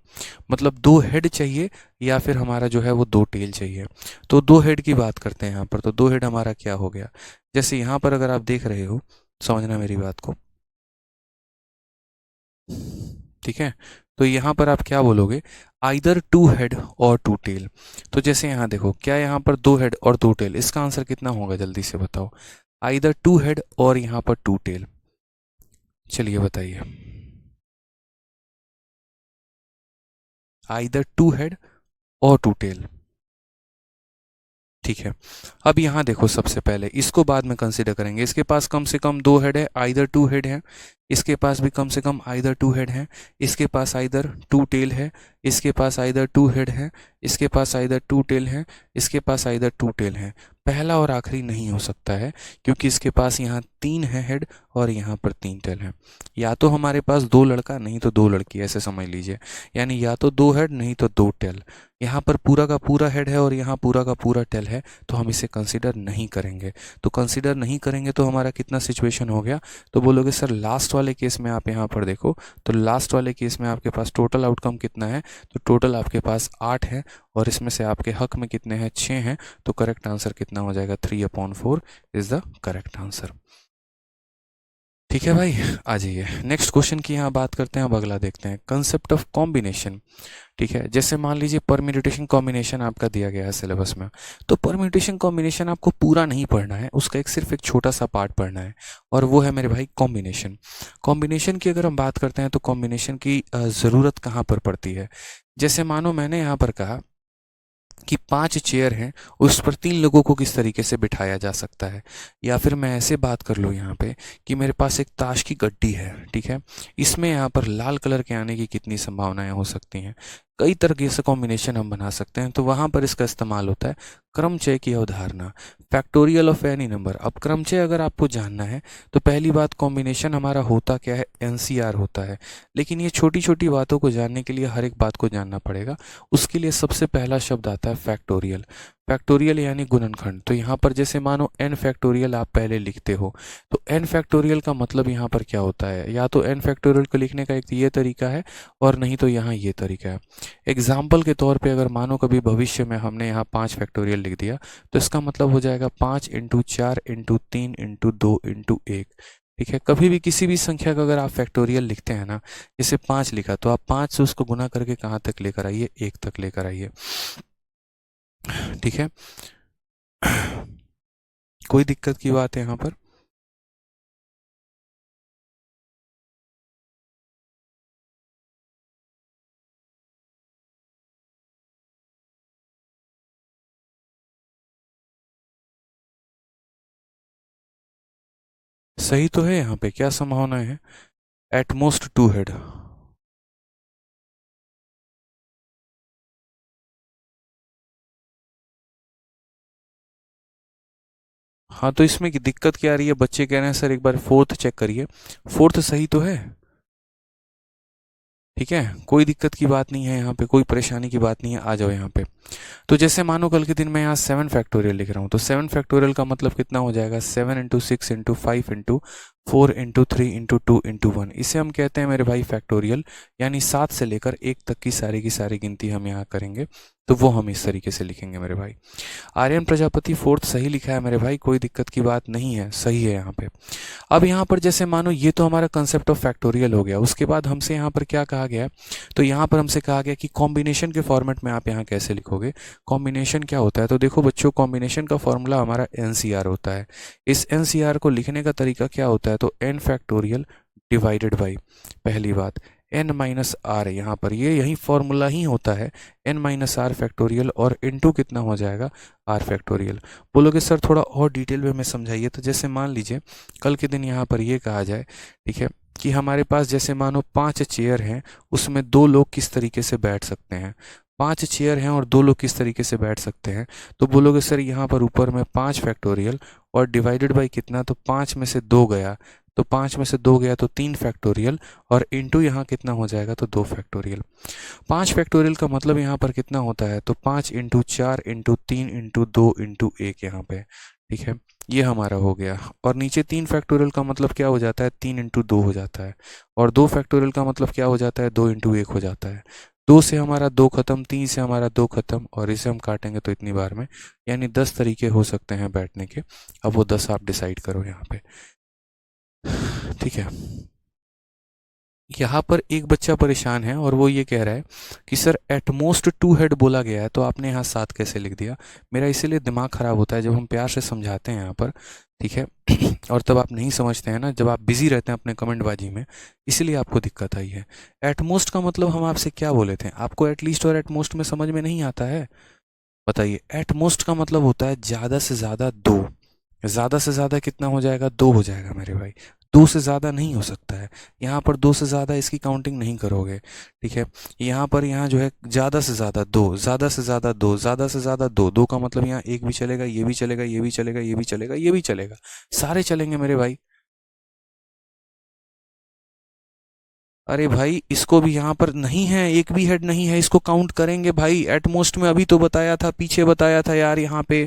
मतलब दो हेड चाहिए या फिर हमारा जो है वो दो टेल चाहिए। तो दो हेड की बात करते हैं यहाँ पर। तो दो हेड हमारा क्या हो गया? जैसे यहाँ पर अगर आप देख रहे हो, समझना मेरी बात को, ठीक है? तो यहाँ पर आप क्या बोलोगे? आइदर टू हेड और टू टेल। तो जैसे यहाँ देखो, क्या यहाँ पर दो हेड और दो टेल, इसका आंसर कितना होगा जल्दी से बताओ? आइदर टू हेड और यहाँ पर टू टेल। चलिए बताइए। आइदर टू हेड और टू टेल। ठीक है, अब यहाँ देखो, सबसे पहले इसको बाद में कंसीडर करेंगे। इसके पास कम से कम दो हेड है, आइदर टू हेड है। इसके पास भी कम से कम आइदर टू हेड है। इसके पास आइदर टू टेल है। इसके पास आइदर टू हेड है। इसके पास आइदर टू टेल है। इसके पास आइदर टू टेल है। पहला और आखिरी नहीं हो सकता है, क्योंकि इसके पास यहाँ तीन है हेड और यहाँ पर तीन टेल है। या तो हमारे पास दो लड़का नहीं तो दो लड़की, ऐसे समझ लीजिए। यानी या तो दो हेड नहीं तो दो टेल। यहाँ पर पूरा का पूरा हेड है और यहाँ पूरा का पूरा टेल है, तो हम इसे कंसीडर नहीं करेंगे। तो कंसीडर नहीं करेंगे तो हमारा कितना सिचुएशन हो गया? तो बोलोगे सर लास्ट वाले केस में आप यहाँ पर देखो, तो लास्ट वाले केस में आपके पास टोटल आउटकम कितना है? तो टोटल आपके पास 8 है, और इसमें से आपके हक में कितने हैं? 6 हैं। तो करेक्ट आंसर कितना हो जाएगा? 3/4 इज द करेक्ट आंसर। ठीक है भाई, आ जाइए नेक्स्ट क्वेश्चन की यहाँ बात करते हैं। अब अगला देखते हैं, कंसेप्ट ऑफ कॉम्बिनेशन। ठीक है, जैसे मान लीजिए परम्यूटेशन कॉम्बिनेशन आपका दिया गया है सिलेबस में। तो परम्यूटेशन कॉम्बिनेशन आपको पूरा नहीं पढ़ना है, उसका सिर्फ एक छोटा सा पार्ट पढ़ना है, और वो है मेरे भाई कॉम्बिनेशन। कॉम्बिनेशन की अगर हम बात करते हैं तो कॉम्बिनेशन की ज़रूरत कहाँ पर पड़ती है? जैसे मानो मैंने यहाँ पर कहा कि 5 चेयर हैं, उस पर 3 लोगों को किस तरीके से बिठाया जा सकता है। या फिर मैं ऐसे बात कर लूँ यहाँ पे कि मेरे पास एक ताश की गड्डी है, ठीक है, इसमें यहाँ पर लाल कलर के आने की कितनी संभावनाएं हो सकती हैं। कई तरह से कॉम्बिनेशन हम बना सकते हैं, तो वहाँ पर इसका इस्तेमाल होता है क्रमचय की अवधारणा, फैक्टोरियल ऑफ एनी नंबर। अब क्रमचय अगर आपको जानना है तो पहली बात, कॉम्बिनेशन हमारा होता क्या है? एनसीआर होता है। लेकिन ये छोटी छोटी बातों को जानने के लिए हर एक बात को जानना पड़ेगा। उसके लिए सबसे पहला शब्द आता है फैक्टोरियल। फैक्टोरियल यानी गुणनखंड। तो यहाँ पर जैसे मानो n फैक्टोरियल आप पहले लिखते हो, तो n फैक्टोरियल का मतलब यहाँ पर क्या होता है? या तो n फैक्टोरियल को लिखने का एक ये तरीका है, और नहीं तो यहाँ ये तरीका है। एग्जाम्पल के तौर पे अगर मानो कभी भविष्य में हमने यहाँ 5 फैक्टोरियल लिख दिया, तो इसका मतलब हो जाएगा 5 × 4 × 3 × 2 × 1। ठीक है, कभी भी किसी भी संख्या का अगर आप फैक्टोरियल लिखते हैं ना, जैसे 5 लिखा, तो आप 5 से उसको गुना करके कहाँ तक लेकर आइए? 1 तक लेकर आइए। ठीक है, कोई दिक्कत की बात है यहाँ पर? सही तो है। यहाँ पे क्या संभावना है? At most two head. हाँ, तो इसमें की दिक्कत क्या आ रही है? बच्चे कह रहे हैं सर एक बार फोर्थ चेक करिए। फोर्थ सही तो है। ठीक है, कोई दिक्कत की बात नहीं है, यहाँ पे कोई परेशानी की बात नहीं है। आ जाओ यहाँ पे। तो जैसे मानो कल के दिन मैं यहाँ 7 फैक्टोरियल लिख रहा हूँ, तो 7 फैक्टोरियल का मतलब कितना हो जाएगा? 7 × 6 × 5 × 4 × 3 × 2 × 1। इसे हम कहते हैं मेरे भाई फैक्टोरियल, यानी 7 से लेकर 1 तक की सारी गिनती हम यहाँ करेंगे। तो वो हम इस तरीके से लिखेंगे मेरे भाई। आर्यन प्रजापति फोर्थ सही लिखा है मेरे भाई, कोई दिक्कत की बात नहीं है, सही है यहाँ पे। अब यहाँ पर जैसे मानो ये तो हमारा कंसेप्ट ऑफ फैक्टोरियल हो गया, उसके बाद हमसे यहाँ पर क्या कहा गया, तो यहाँ पर हमसे कहा गया कि कॉम्बिनेशन के फॉर्मेट में आप यहाँ कैसे लिखोगे। कॉम्बिनेशन क्या होता है, तो देखो बच्चों, कॉम्बिनेशन का फॉर्मूला हमारा एनसीआर होता है। इस एनसीआर को लिखने का तरीका क्या होता है, तो एन फैक्टोरियल डिवाइडेड बाई, पहली बात n माइनस आर, यहाँ पर ये यही फॉर्मूला ही होता है, n माइनस आर फैक्टोरियल, और इनटू कितना हो जाएगा, r फैक्टोरियल। बोलोगे सर थोड़ा और डिटेल में समझाइए, तो जैसे मान लीजिए कल के दिन यहाँ पर ये कहा जाए, ठीक है, कि हमारे पास जैसे मानो 5 चेयर हैं, उसमें 2 लोग किस तरीके से बैठ सकते हैं। 5 चेयर हैं और 2 लोग किस तरीके से बैठ सकते हैं, तो बोलोगे सर यहाँ पर ऊपर में 5 फैक्टोरियल और डिवाइडेड बाई कितना, तो 5 में से 2 गया, तो 5 में से 2 गया तो 3 फैक्टोरियल, और इनटू यहाँ कितना हो जाएगा, तो 2 फैक्टोरियल। 5 फैक्टोरियल का मतलब यहाँ पर कितना होता है, तो 5 इंटू 4 इंटू 3 इंटू 2 इंटू 1 यहाँ पे, ठीक है, ये हमारा हो गया। और नीचे 3 फैक्टोरियल का मतलब क्या हो जाता है, 3 इंटू 2 हो जाता है, और 2 फैक्टोरियल का मतलब क्या हो जाता है, 2 इंटू 1 हो जाता है। 2 से हमारा 2 खत्म, 3 से हमारा 2 खत्म, और इसे हम काटेंगे तो इतनी बार में, यानी 10 तरीके हो सकते हैं बैठने के। अब वो 10 आप डिसाइड करो यहाँ पे, ठीक है। यहाँ पर एक बच्चा परेशान है और वो ये कह रहा है कि सर एटमोस्ट 2 हेड बोला गया है, तो आपने यहाँ 7 कैसे लिख दिया। मेरा इसीलिए दिमाग ख़राब होता है जब हम प्यार से समझाते हैं यहाँ पर, ठीक है, और तब आप नहीं समझते हैं ना, जब आप बिजी रहते हैं अपने कमेंटबाजी में, इसीलिए आपको दिक्कत आई है। एटमोस्ट का मतलब हम आपसे क्या बोले थे, आपको एटलीस्ट और एटमोस्ट में समझ में नहीं आता है, बताइए। एटमोस्ट का मतलब होता है ज़्यादा से ज़्यादा 2, ज़्यादा से ज़्यादा कितना हो जाएगा, 2 हो जाएगा मेरे भाई, 2 से ज़्यादा नहीं हो सकता है। यहाँ पर 2 से ज़्यादा इसकी काउंटिंग नहीं करोगे, ठीक है। यहाँ पर यहाँ जो है ज़्यादा से ज़्यादा 2, ज़्यादा से ज़्यादा 2, ज़्यादा से ज़्यादा 2, 2 का मतलब यहाँ एक भी चलेगा, ये भी चलेगा, ये भी चलेगा, ये भी चलेगा, ये भी चलेगा, सारे चलेंगे मेरे भाई। अरे भाई इसको भी यहाँ पर नहीं है, एक भी हेड नहीं है, इसको काउंट करेंगे भाई। एटमोस्ट में अभी तो बताया था, पीछे बताया था यार, यहाँ पे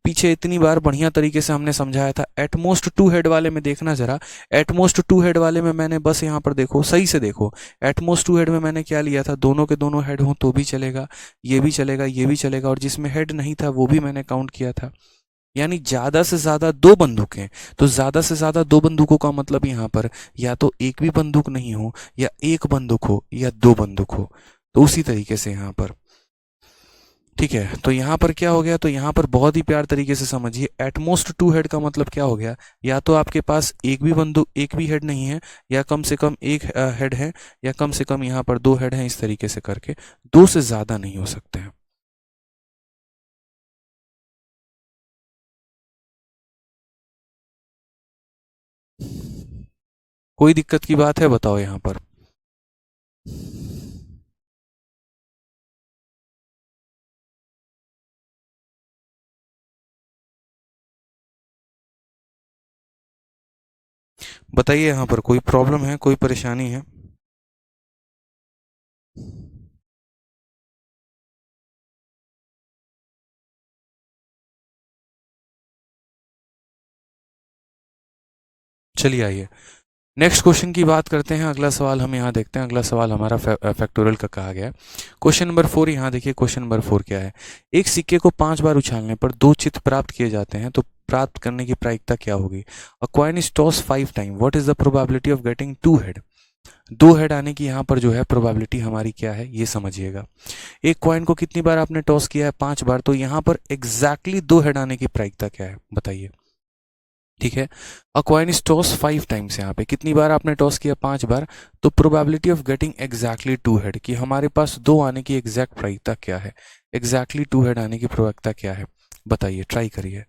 पीछे इतनी बार बढ़िया तरीके से हमने समझाया था। एटमोस्ट 2 हेड वाले में देखना जरा, एटमोस्ट 2 हेड वाले में मैंने बस यहाँ पर देखो, सही से देखो, एटमोस्ट 2 हेड में मैंने क्या लिया था, दोनों के दोनों हेड हों तो भी चलेगा, ये भी चलेगा, ये भी चलेगा, और जिसमें हेड नहीं था वो भी मैंने काउंट किया था। यानी ज्यादा से ज्यादा 2 बंदूकें, तो ज्यादा से ज्यादा 2 बंदूकों का मतलब यहाँ पर या तो एक भी बंदूक नहीं हो, या एक बंदूक हो, या 2 बंदूक हो, तो उसी तरीके से यहाँ पर, ठीक है। तो यहाँ पर क्या हो गया, तो यहाँ पर बहुत ही प्यार तरीके से समझिए, एटमोस्ट 2 हेड का मतलब क्या हो गया, या तो आपके पास एक भी बंदूक, एक भी हेड नहीं है, या कम से कम एक हेड है, या कम से कम यहाँ पर 2 हेड हैं, इस तरीके से करके 2 से ज्यादा नहीं हो सकते हैं। कोई दिक्कत की बात है, बताओ यहाँ पर। बताइए यहाँ पर कोई प्रॉब्लम है, कोई परेशानी है। चलिए आइए नेक्स्ट क्वेश्चन की बात करते हैं। अगला सवाल हम यहाँ देखते हैं, अगला सवाल हमारा फैक्टोरियल का कहा गया है। क्वेश्चन नंबर 4 यहाँ देखिए, क्वेश्चन नंबर 4 क्या है, एक सिक्के को 5 बार उछालने पर 2 चित्त प्राप्त किए जाते हैं, तो प्राप्त करने की प्रायिकता क्या होगी। अ coin is toss 5 time, what is the probability of getting 2 head. 2 head आने की यहाँ पर जो है प्रोबेबिलिटी हमारी क्या है, ये समझिएगा। एक कॉइन को कितनी बार आपने टॉस किया है, 5 बार, तो यहाँ पर एग्जैक्टली 2 हेड आने की प्रायिकता क्या है, बताइए। ठीक है, अ कॉइन इज टॉस 5 टाइम्स, यहाँ पे कितनी बार आपने टॉस किया, 5 बार, तो probability of getting exactly 2 head, कि हमारे पास 2 आने की एग्जैक्ट प्रायिकता क्या है, एग्जैक्टली 2 हेड आने की प्रायिकता क्या है, बताइए, ट्राई करिए।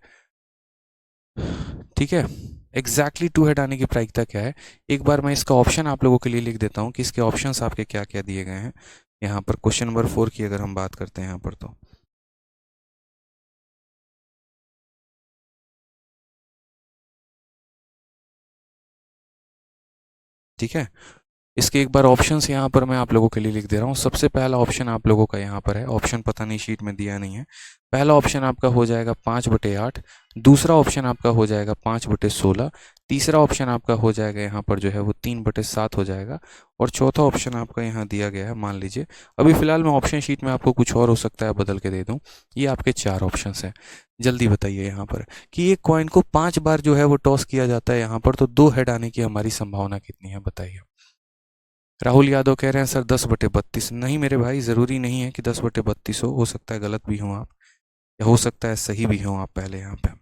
ठीक है, एग्जैक्टली 2 हेड आने की प्रायिकता क्या है। एक बार मैं इसका ऑप्शन आप लोगों के लिए लिख देता हूँ कि इसके ऑप्शंस आपके क्या क्या दिए गए हैं। यहाँ पर क्वेश्चन नंबर 4 की अगर हम बात करते हैं यहाँ पर, तो ठीक है, इसके एक बार ऑप्शंस यहाँ पर मैं आप लोगों के लिए लिख दे रहा हूँ। सबसे पहला ऑप्शन आप लोगों का यहाँ पर है, ऑप्शन पता नहीं शीट में दिया नहीं है। पहला ऑप्शन आपका हो जाएगा 5/8, दूसरा ऑप्शन आपका हो जाएगा 5/16, तीसरा ऑप्शन आपका हो जाएगा यहाँ पर जो है वो 3/7 हो जाएगा, और चौथा ऑप्शन आपका यहाँ दिया गया है, मान लीजिए अभी फ़िलहाल मैं ऑप्शन शीट में आपको कुछ और हो सकता है बदल के दे दूँ। ये आपके 4 ऑप्शंस हैं। जल्दी बताइए यहाँ पर कि एक कॉइन को 5 बार जो है वो टॉस किया जाता है यहाँ पर, तो 2 हेड आने की हमारी संभावना कितनी है बताइए। राहुल यादव कह रहे हैं सर 10/32। नहीं मेरे भाई, ज़रूरी नहीं है कि 10/32 हो सकता है गलत भी हो आप, या हो सकता है सही भी हो आप। पहले यहाँ पे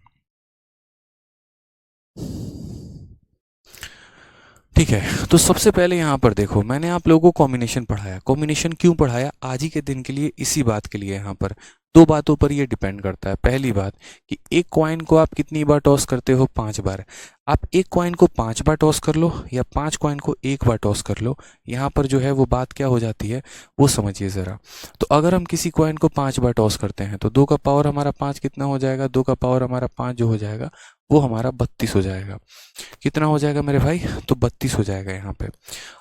ठीक है, तो सबसे पहले यहाँ पर देखो, मैंने आप लोगों को कॉम्बिनेशन पढ़ाया। कॉम्बिनेशन क्यों पढ़ाया? आज ही के दिन के लिए, इसी बात के लिए। यहाँ पर दो बातों पर ये डिपेंड करता है। पहली बात कि एक कॉइन को आप कितनी बार टॉस करते हो? 5 बार। आप एक कॉइन को 5 बार टॉस कर लो या 5 कॉइन को 1 बार टॉस कर लो, यहाँ पर जो है वो बात क्या हो जाती है वो समझिए ज़रा। तो अगर हम किसी कॉइन को 5 बार टॉस करते हैं तो 2 का पावर हमारा 5 कितना हो जाएगा? 2 का पावर हमारा 5 जो हो जाएगा वो हमारा 32 हो जाएगा। कितना हो जाएगा मेरे भाई? तो 32 हो जाएगा यहाँ पे।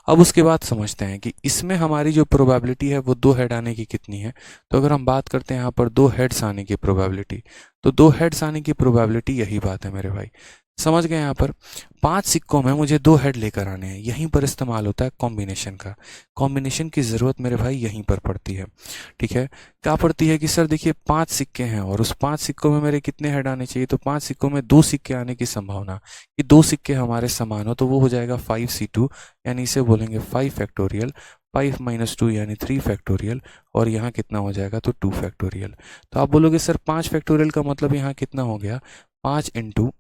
अब उसके बाद समझते हैं कि इसमें हमारी जो प्रोबेबिलिटी है वो 2 हेड आने की कितनी है। तो अगर हम बात करते हैं यहाँ पर 2 हेड्स आने की प्रोबेबिलिटी, तो 2 हेड्स आने की प्रोबेबिलिटी, यही बात है मेरे भाई। समझ गए? यहाँ पर 5 सिक्कों में मुझे 2 हेड लेकर आने हैं। यहीं पर इस्तेमाल होता है कॉम्बिनेशन का। कॉम्बिनेशन की ज़रूरत मेरे भाई यहीं पर पड़ती है। ठीक है, क्या पड़ती है कि सर देखिए 5 सिक्के हैं और उस 5 सिक्कों में मेरे कितने हेड आने चाहिए? तो 5 सिक्कों में 2 सिक्के आने की संभावना कि 2 सिक्के हमारे समान हो, तो वो हो जाएगा 5c2, यानी इसे बोलेंगे 5 फैक्टोरियल। 5 - 2 यानी 3 फैक्टोरियल, और यहाँ कितना हो जाएगा? तो 2 फैक्टोरियल। तो आप बोलोगे सर 5 फैक्टोरियल का मतलब यहाँ कितना हो गया? 5 इंटू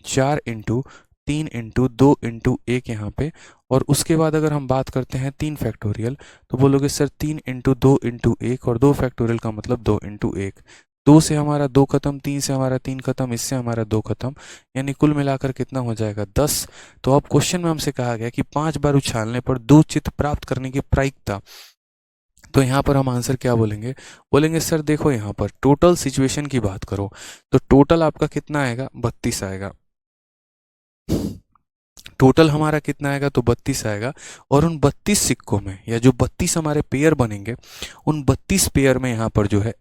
4 इंटू 3 इंटू 2 इंटू 1 यहाँ पे, और उसके बाद अगर हम बात करते हैं 3 फैक्टोरियल, तो बोलोगे सर 3 इंटू 2 इंटू 1, और 2 फैक्टोरियल का मतलब 2 इंटू 1। 2 से हमारा 2 खत्म, 3 से हमारा 3 खत्म, इससे हमारा 2 खत्म, यानी कुल मिलाकर कितना हो जाएगा? 10। तो अब क्वेश्चन में हमसे कहा गया कि 5 बार उछालने पर 2 चित्त प्राप्त करने की प्रायिकता। तो यहाँ पर हम आंसर क्या बोलेंगे? बोलेंगे सर देखो यहाँ पर टोटल सिचुएशन की बात करो तो टोटल आपका कितना आएगा? 32 आएगा। टोटल हमारा कितना आएगा? तो 32 आएगा। और उन 32 सिक्कों में, या जो 32 हमारे पेयर बनेंगे, उन 32 पेयर में यहाँ पर जो है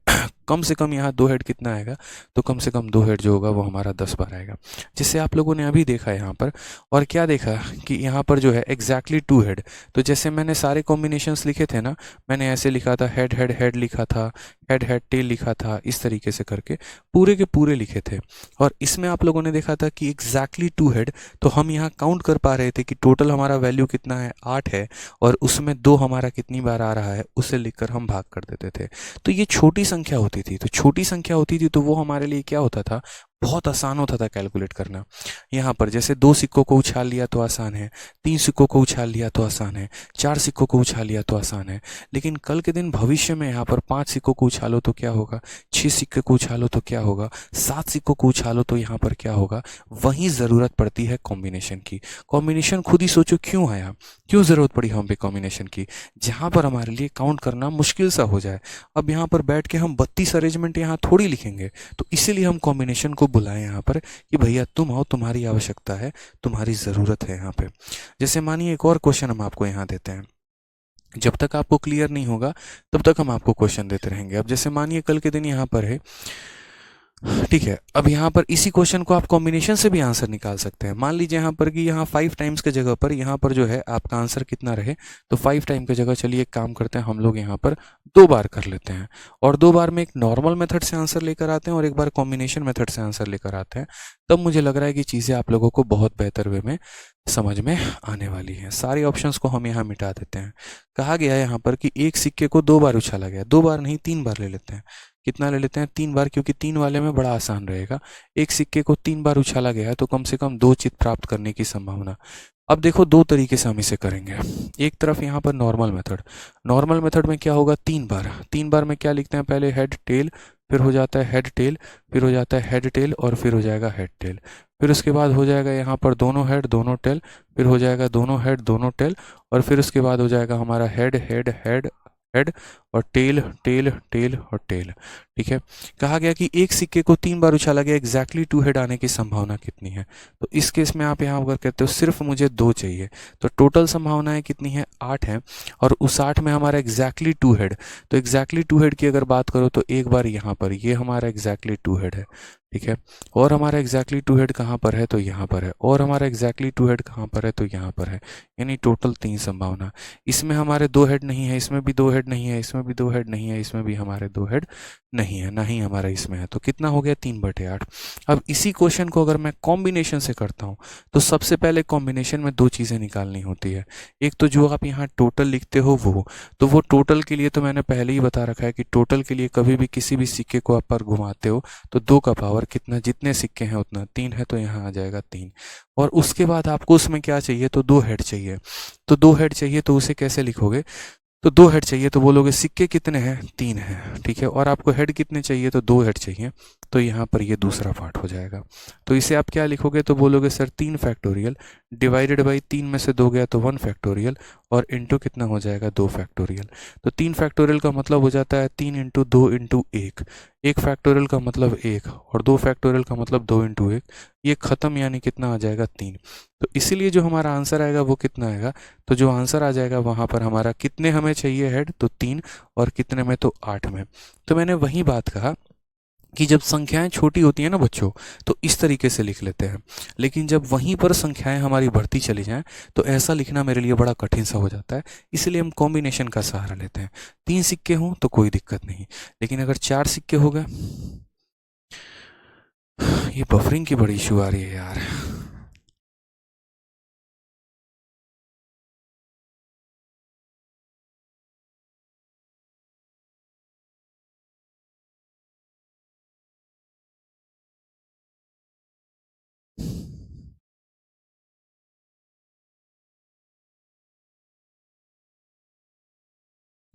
कम से कम यहाँ 2 हेड कितना आएगा? तो कम से कम 2 हेड जो होगा वो हमारा 10 बार आएगा, जिससे आप लोगों ने अभी देखा यहाँ पर। और क्या देखा कि यहाँ पर जो है एग्जैक्टली 2 हेड। तो जैसे मैंने सारे कॉम्बिनेशंस लिखे थे ना, मैंने ऐसे लिखा था, हेड हेड हेड लिखा था, हेड हेड टेल लिखा था, इस तरीके से करके पूरे के पूरे लिखे थे। और इसमें आप लोगों ने देखा था कि एग्जैक्टली 2 हेड। तो हम यहाँ काउंट कर पा रहे थे कि टोटल हमारा वैल्यू कितना है? 8 है, और उसमें 2 हमारा कितनी बार आ रहा है उसे लिखकर हम भाग कर देते थे। तो ये छोटी संख्या होती थी, तो छोटी संख्या होती थी तो वो हमारे लिए क्या होता था? बहुत आसान होता था कैलकुलेट करना। यहाँ पर जैसे 2 सिक्कों को उछाल लिया तो आसान है, 3 सिक्कों को उछाल लिया तो आसान है, 4 सिक्कों को उछाल लिया तो आसान है। लेकिन कल के दिन भविष्य में यहाँ पर 5 सिक्कों को उछालो तो क्या होगा? 6 सिक्के को उछालो तो क्या होगा? 7 सिक्कों को उछालो तो यहाँ पर क्या होगा? वहीं ज़रूरत पड़ती है कॉम्बिनेशन की। कॉम्बिनेशन खुद ही सोचो क्यों आया, क्यों ज़रूरत पड़ी हम पे कॉम्बिनेशन की? जहाँ पर हमारे लिए काउंट करना मुश्किल सा हो जाए। अब यहाँ पर बैठ के हम 32 अरेंजमेंट यहाँ थोड़ी लिखेंगे, तो इसीलिए हम कॉम्बिनेशन को बुलाएं यहाँ पर कि भैया तुम आओ, तुम्हारी आवश्यकता है, तुम्हारी ज़रूरत है यहाँ पे। जैसे मानिए एक और क्वेश्चन हम आपको यहाँ देते हैं, जब तक आपको क्लियर नहीं होगा तब तक हम आपको क्वेश्चन देते रहेंगे। अब जैसे मानिए कल के दिन यहाँ पर है, ठीक है, अब यहाँ पर इसी क्वेश्चन को आप कॉम्बिनेशन से भी आंसर निकाल सकते हैं। मान लीजिए यहाँ पर कि यहाँ 5 टाइम्स के जगह पर यहाँ पर जो है आपका आंसर कितना रहे, तो 5 टाइम की जगह चलिए एक काम करते हैं, हम लोग यहाँ पर 2 बार कर लेते हैं, और 2 बार में एक नॉर्मल मेथड से आंसर लेकर आते हैं और एक बार कॉम्बिनेशन मेथड से आंसर लेकर आते हैं। तब मुझे लग रहा है कि चीज़ें आप लोगों को बहुत बेहतर वे में समझ में आने वाली हैं। सारे ऑप्शंस को हम यहाँ मिटा देते हैं। कहा गया है यहाँ पर कि एक सिक्के को 2 बार उछाला गया, 2 बार नहीं 3 बार ले लेते हैं। कितना ले लेते हैं? 3 बार, क्योंकि 3 वाले में बड़ा आसान रहेगा। एक सिक्के को 3 बार उछाला गया है तो कम से कम 2 चित प्राप्त करने की संभावना। अब देखो 2 तरीके से हम इसे करेंगे। एक तरफ यहाँ पर नॉर्मल मेथड, नॉर्मल मेथड में क्या होगा? 3 बार, 3 बार में क्या लिखते हैं? पहले हेड टेल, फिर हो जाता है हेड टेल, फिर हो जाता है हेड टेल, और फिर हो जाएगा हेड टेल। फिर उसके बाद हो जाएगा यहाँ पर दोनों हेड दोनों टेल, फिर हो जाएगा दोनों हेड दोनों टेल, और फिर उसके बाद हो जाएगा हमारा हेड हेड हेड हेड, और टेल टेल टेल और टेल। ठीक है, कहा गया कि एक सिक्के को 3 बार उछाला गया, एग्जैक्टली 2 हेड आने की संभावना कितनी है। तो इस केस में आप यहाँ अगर कहते हो सिर्फ मुझे 2 चाहिए, तो टोटल संभावनाएं कितनी है, 8 है। और उस 8 में हमारा एग्जैक्टली 2 हेड, तो एग्जैक्टली 2 हेड की अगर बात करो तो एक बार यहाँ पर ये हमारा एग्जैक्टली 2 हेड है। ठीक है, और हमारा एग्जैक्टली 2 हेड कहाँ पर है, तो यहाँ पर है। और हमारा एग्जैक्टली 2 हेड कहाँ पर है, तो यहाँ पर है। यानी टोटल 3 संभावना। इसमें हमारे 2 हेड नहीं है, इसमें भी 2 हेड नहीं है, इसमें भी 2 हेड नहीं है, इसमें भी हमारे 2 हेड नहीं है, ना ही हमारा इसमें है। तो कितना हो गया, 3/8। अब इसी क्वेश्चन को अगर मैं कॉम्बिनेशन से करता हूँ, तो सबसे पहले कॉम्बिनेशन में 2 चीज़ें निकालनी होती है। एक तो जो आप यहाँ टोटल लिखते हो वो, तो वो टोटल के लिए तो मैंने पहले ही बता रखा है कि टोटल के लिए कभी भी किसी भी सिक्के को आप पर घुमाते हो तो 2 का पावर कितना, जितने सिक्के हैं उतना, 3 है तो यहाँ आ जाएगा 3। और उसके बाद आपको उसमें क्या चाहिए, तो 2 हेड चाहिए। तो 2 हेड चाहिए तो उसे कैसे लिखोगे, तो 2 हेड चाहिए तो बोलोगे सिक्के कितने हैं, 3 हैं। ठीक है, और आपको हेड कितने चाहिए, तो 2 हेड चाहिए। तो यहाँ पर ये दूसरा पार्ट हो जाएगा। तो इसे आप क्या लिखोगे, तो बोलोगे सर 3 फैक्टोरियल डिवाइडेड बाई 3 में से 2 गया तो 1 फैक्टोरियल, और इंटू कितना हो जाएगा, 2 फैक्टोरियल। तो 3 फैक्टोरियल का मतलब हो जाता है 3 इंटू 2 इंटू 1। 1 फैक्टोरियल का मतलब 1, और 2 फैक्टोरियल का मतलब 2 इंटू 1। ये खत्म, यानी कितना आ जाएगा, 3। तो इसीलिए जो हमारा आंसर आएगा वो कितना आएगा, तो जो आंसर आ जाएगा वहाँ पर हमारा कितने हमें चाहिए हेड, तो 3, और कितने में, तो 8 में। तो मैंने वही बात कहा कि जब संख्याएं छोटी होती हैं ना बच्चों, तो इस तरीके से लिख लेते हैं, लेकिन जब वहीं पर संख्याएं हमारी बढ़ती चली जाएं तो ऐसा लिखना मेरे लिए बड़ा कठिन सा हो जाता है। इसलिए हम कॉम्बिनेशन का सहारा लेते हैं। 3 सिक्के हों तो कोई दिक्कत नहीं, लेकिन अगर 4 सिक्के हो गए, ये बफरिंग की बड़ी इशू आ रही है यार।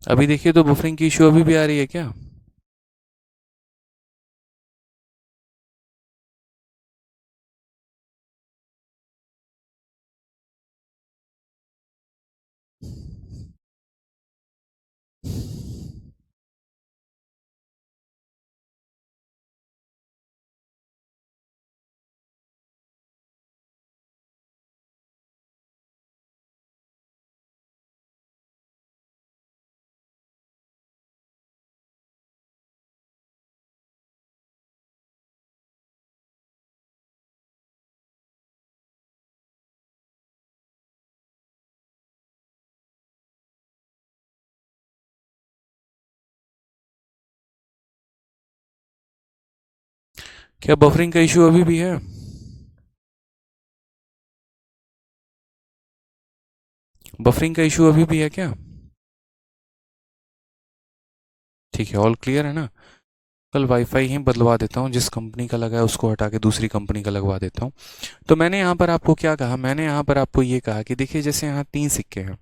अभी देखिए, तो बफरिंग की इशू अभी भी आ रही है क्या? क्या बफरिंग का इशू अभी भी है? बफरिंग का इशू अभी भी है क्या? ठीक है, ऑल क्लियर है ना? कल वाईफाई ही बदलवा देता हूँ, जिस कंपनी का लगा है उसको हटा के दूसरी कंपनी का लगवा देता हूँ। तो मैंने यहाँ पर आपको क्या कहा, मैंने यहाँ पर आपको ये कहा कि देखिए जैसे यहाँ 3 सिक्के हैं।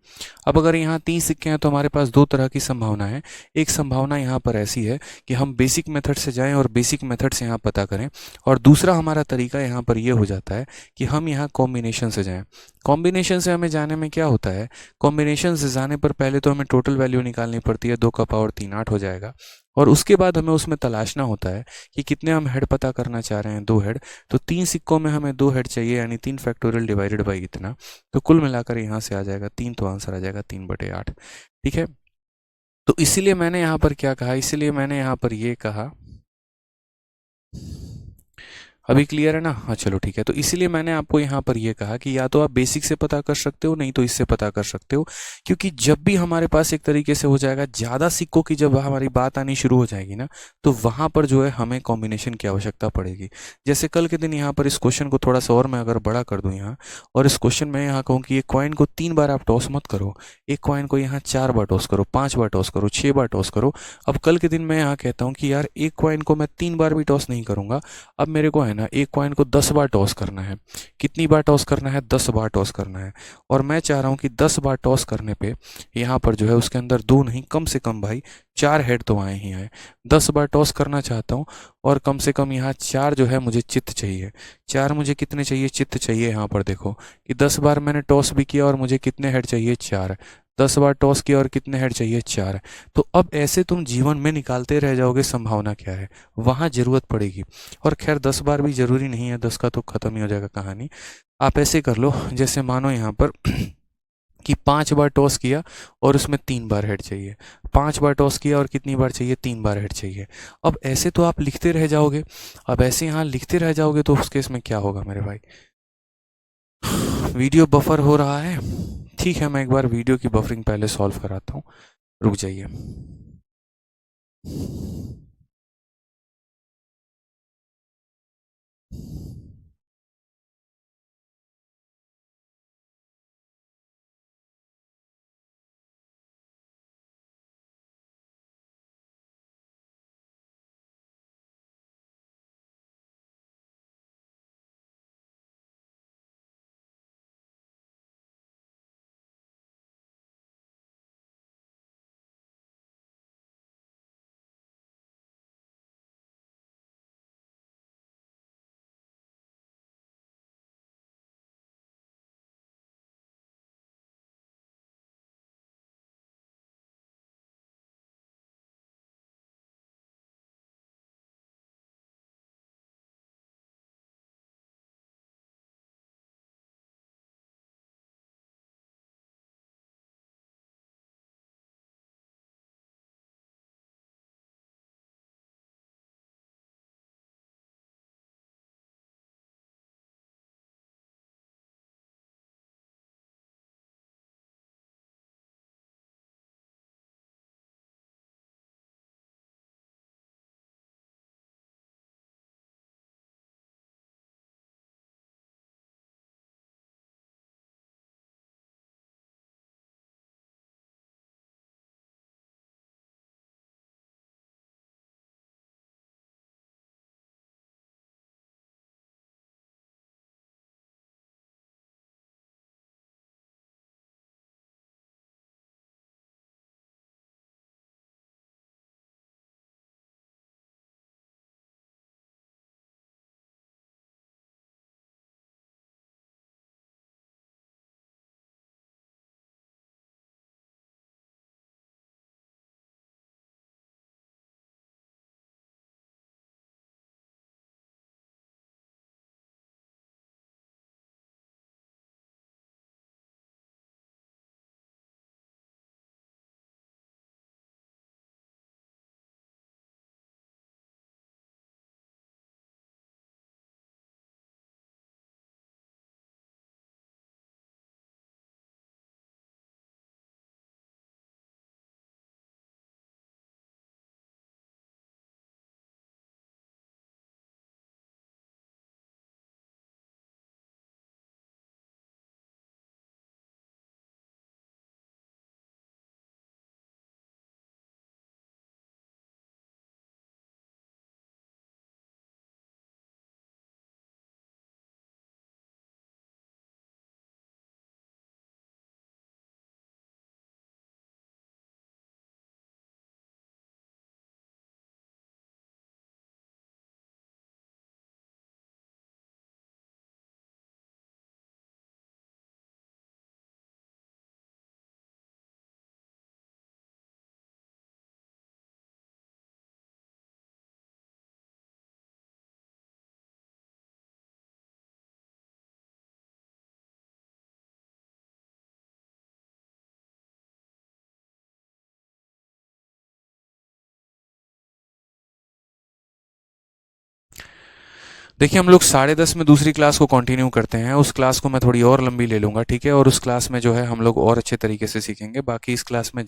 अब अगर यहाँ 3 सिक्के हैं तो हमारे पास 2 तरह की संभावना है। एक संभावना यहाँ पर ऐसी है कि हम बेसिक मेथड से जाएं और बेसिक मेथड से यहाँ पता करें, और दूसरा हमारा तरीका यहाँ पर ये हो जाता है कि हम यहाँ कॉम्बिनेशन से जाएँ। कॉम्बिनेशन से हमें जाने में क्या होता है, कॉम्बिनेशन से जाने पर पहले तो हमें टोटल वैल्यू निकालनी पड़ती है, 2 का पावर 3 8 हो जाएगा। और उसके बाद हमें उसमें तलाशना होता है कि कितने हम हेड पता करना चाह रहे हैं, 2 हेड। तो 3 सिक्कों में हमें 2 हेड चाहिए, यानी 3 फैक्टोरियल डिवाइडेड बाई इतना। तो कुल मिलाकर यहाँ से आ जाएगा 3, तो आंसर आ जाएगा 3/8। ठीक है, तो इसीलिए मैंने यहाँ पर क्या कहा, इसीलिए मैंने यहाँ पर ये कहा, अभी क्लियर है ना? हाँ चलो ठीक है। तो इसीलिए मैंने आपको यहाँ पर ये कहा कि या तो आप बेसिक से पता कर सकते हो, नहीं तो इससे पता कर सकते हो। क्योंकि जब भी हमारे पास एक तरीके से हो जाएगा, ज़्यादा सिक्कों की जब हमारी बात आनी शुरू हो जाएगी ना, तो वहाँ पर जो है हमें कॉम्बिनेशन की आवश्यकता पड़ेगी। जैसे कल के दिन यहाँ पर इस क्वेश्चन को थोड़ा सा और मैं अगर बड़ा कर दूँ यहाँ, और इस क्वेश्चन में यहाँ कहूँ कि एक कॉइन को 3 बार आप टॉस मत करो, एक कॉइन को यहाँ 4 बार टॉस करो, 5 बार टॉस करो, 6 बार टॉस करो। अब कल के दिन मैं यहाँ कहता हूँ कि यार एक कॉइन को मैं 3 बार भी टॉस नहीं करूँगा, अब मेरे को है ना एक कॉइन को 10 बार टॉस करना है। कितनी बार टॉस करना है, 10 बार टॉस करना है। और मैं चाह रहा हूँ कि 10 बार टॉस करने पे यहाँ पर जो है उसके अंदर 2 नहीं, कम से कम भाई 4 हेड तो आए ही आए। 10 बार टॉस करना चाहता हूँ, और कम से कम यहाँ 4 जो है मुझे चित्त चाहिए। 4 मुझे कितने चाहिए, चित्त चाहिए। यहाँ पर देखो कि 10 बार मैंने टॉस भी किया और मुझे कितने हेड चाहिए, 4। 10 बार टॉस किया और कितने हेड चाहिए, 4। तो अब ऐसे तुम जीवन में निकालते रह जाओगे, संभावना क्या है, वहाँ ज़रूरत पड़ेगी। और खैर 10 बार भी ज़रूरी नहीं है, 10 का तो ख़त्म ही हो जाएगा कहानी। आप ऐसे कर लो, जैसे मानो यहाँ पर कि 5 बार टॉस किया और उसमें 3 बार हेड चाहिए, 5 बार टॉस किया और कितनी बार चाहिए, 3 बार हेड चाहिए। अब ऐसे तो आप लिखते रह जाओगे। अब ऐसे यहाँ लिखते रह जाओगे तो उस केस में क्या होगा मेरे भाई, वीडियो बफर हो रहा है। ठीक है, मैं एक बार वीडियो की बफरिंग पहले सॉल्व कराता हूँ, रुक जाइए। देखिए, हम लोग 10:30 में दूसरी क्लास को कंटिन्यू करते हैं। उस क्लास को मैं थोड़ी और लंबी ले लूँगा, ठीक है? और उस क्लास में जो है हम लोग और अच्छे तरीके से सीखेंगे। बाकी इस क्लास में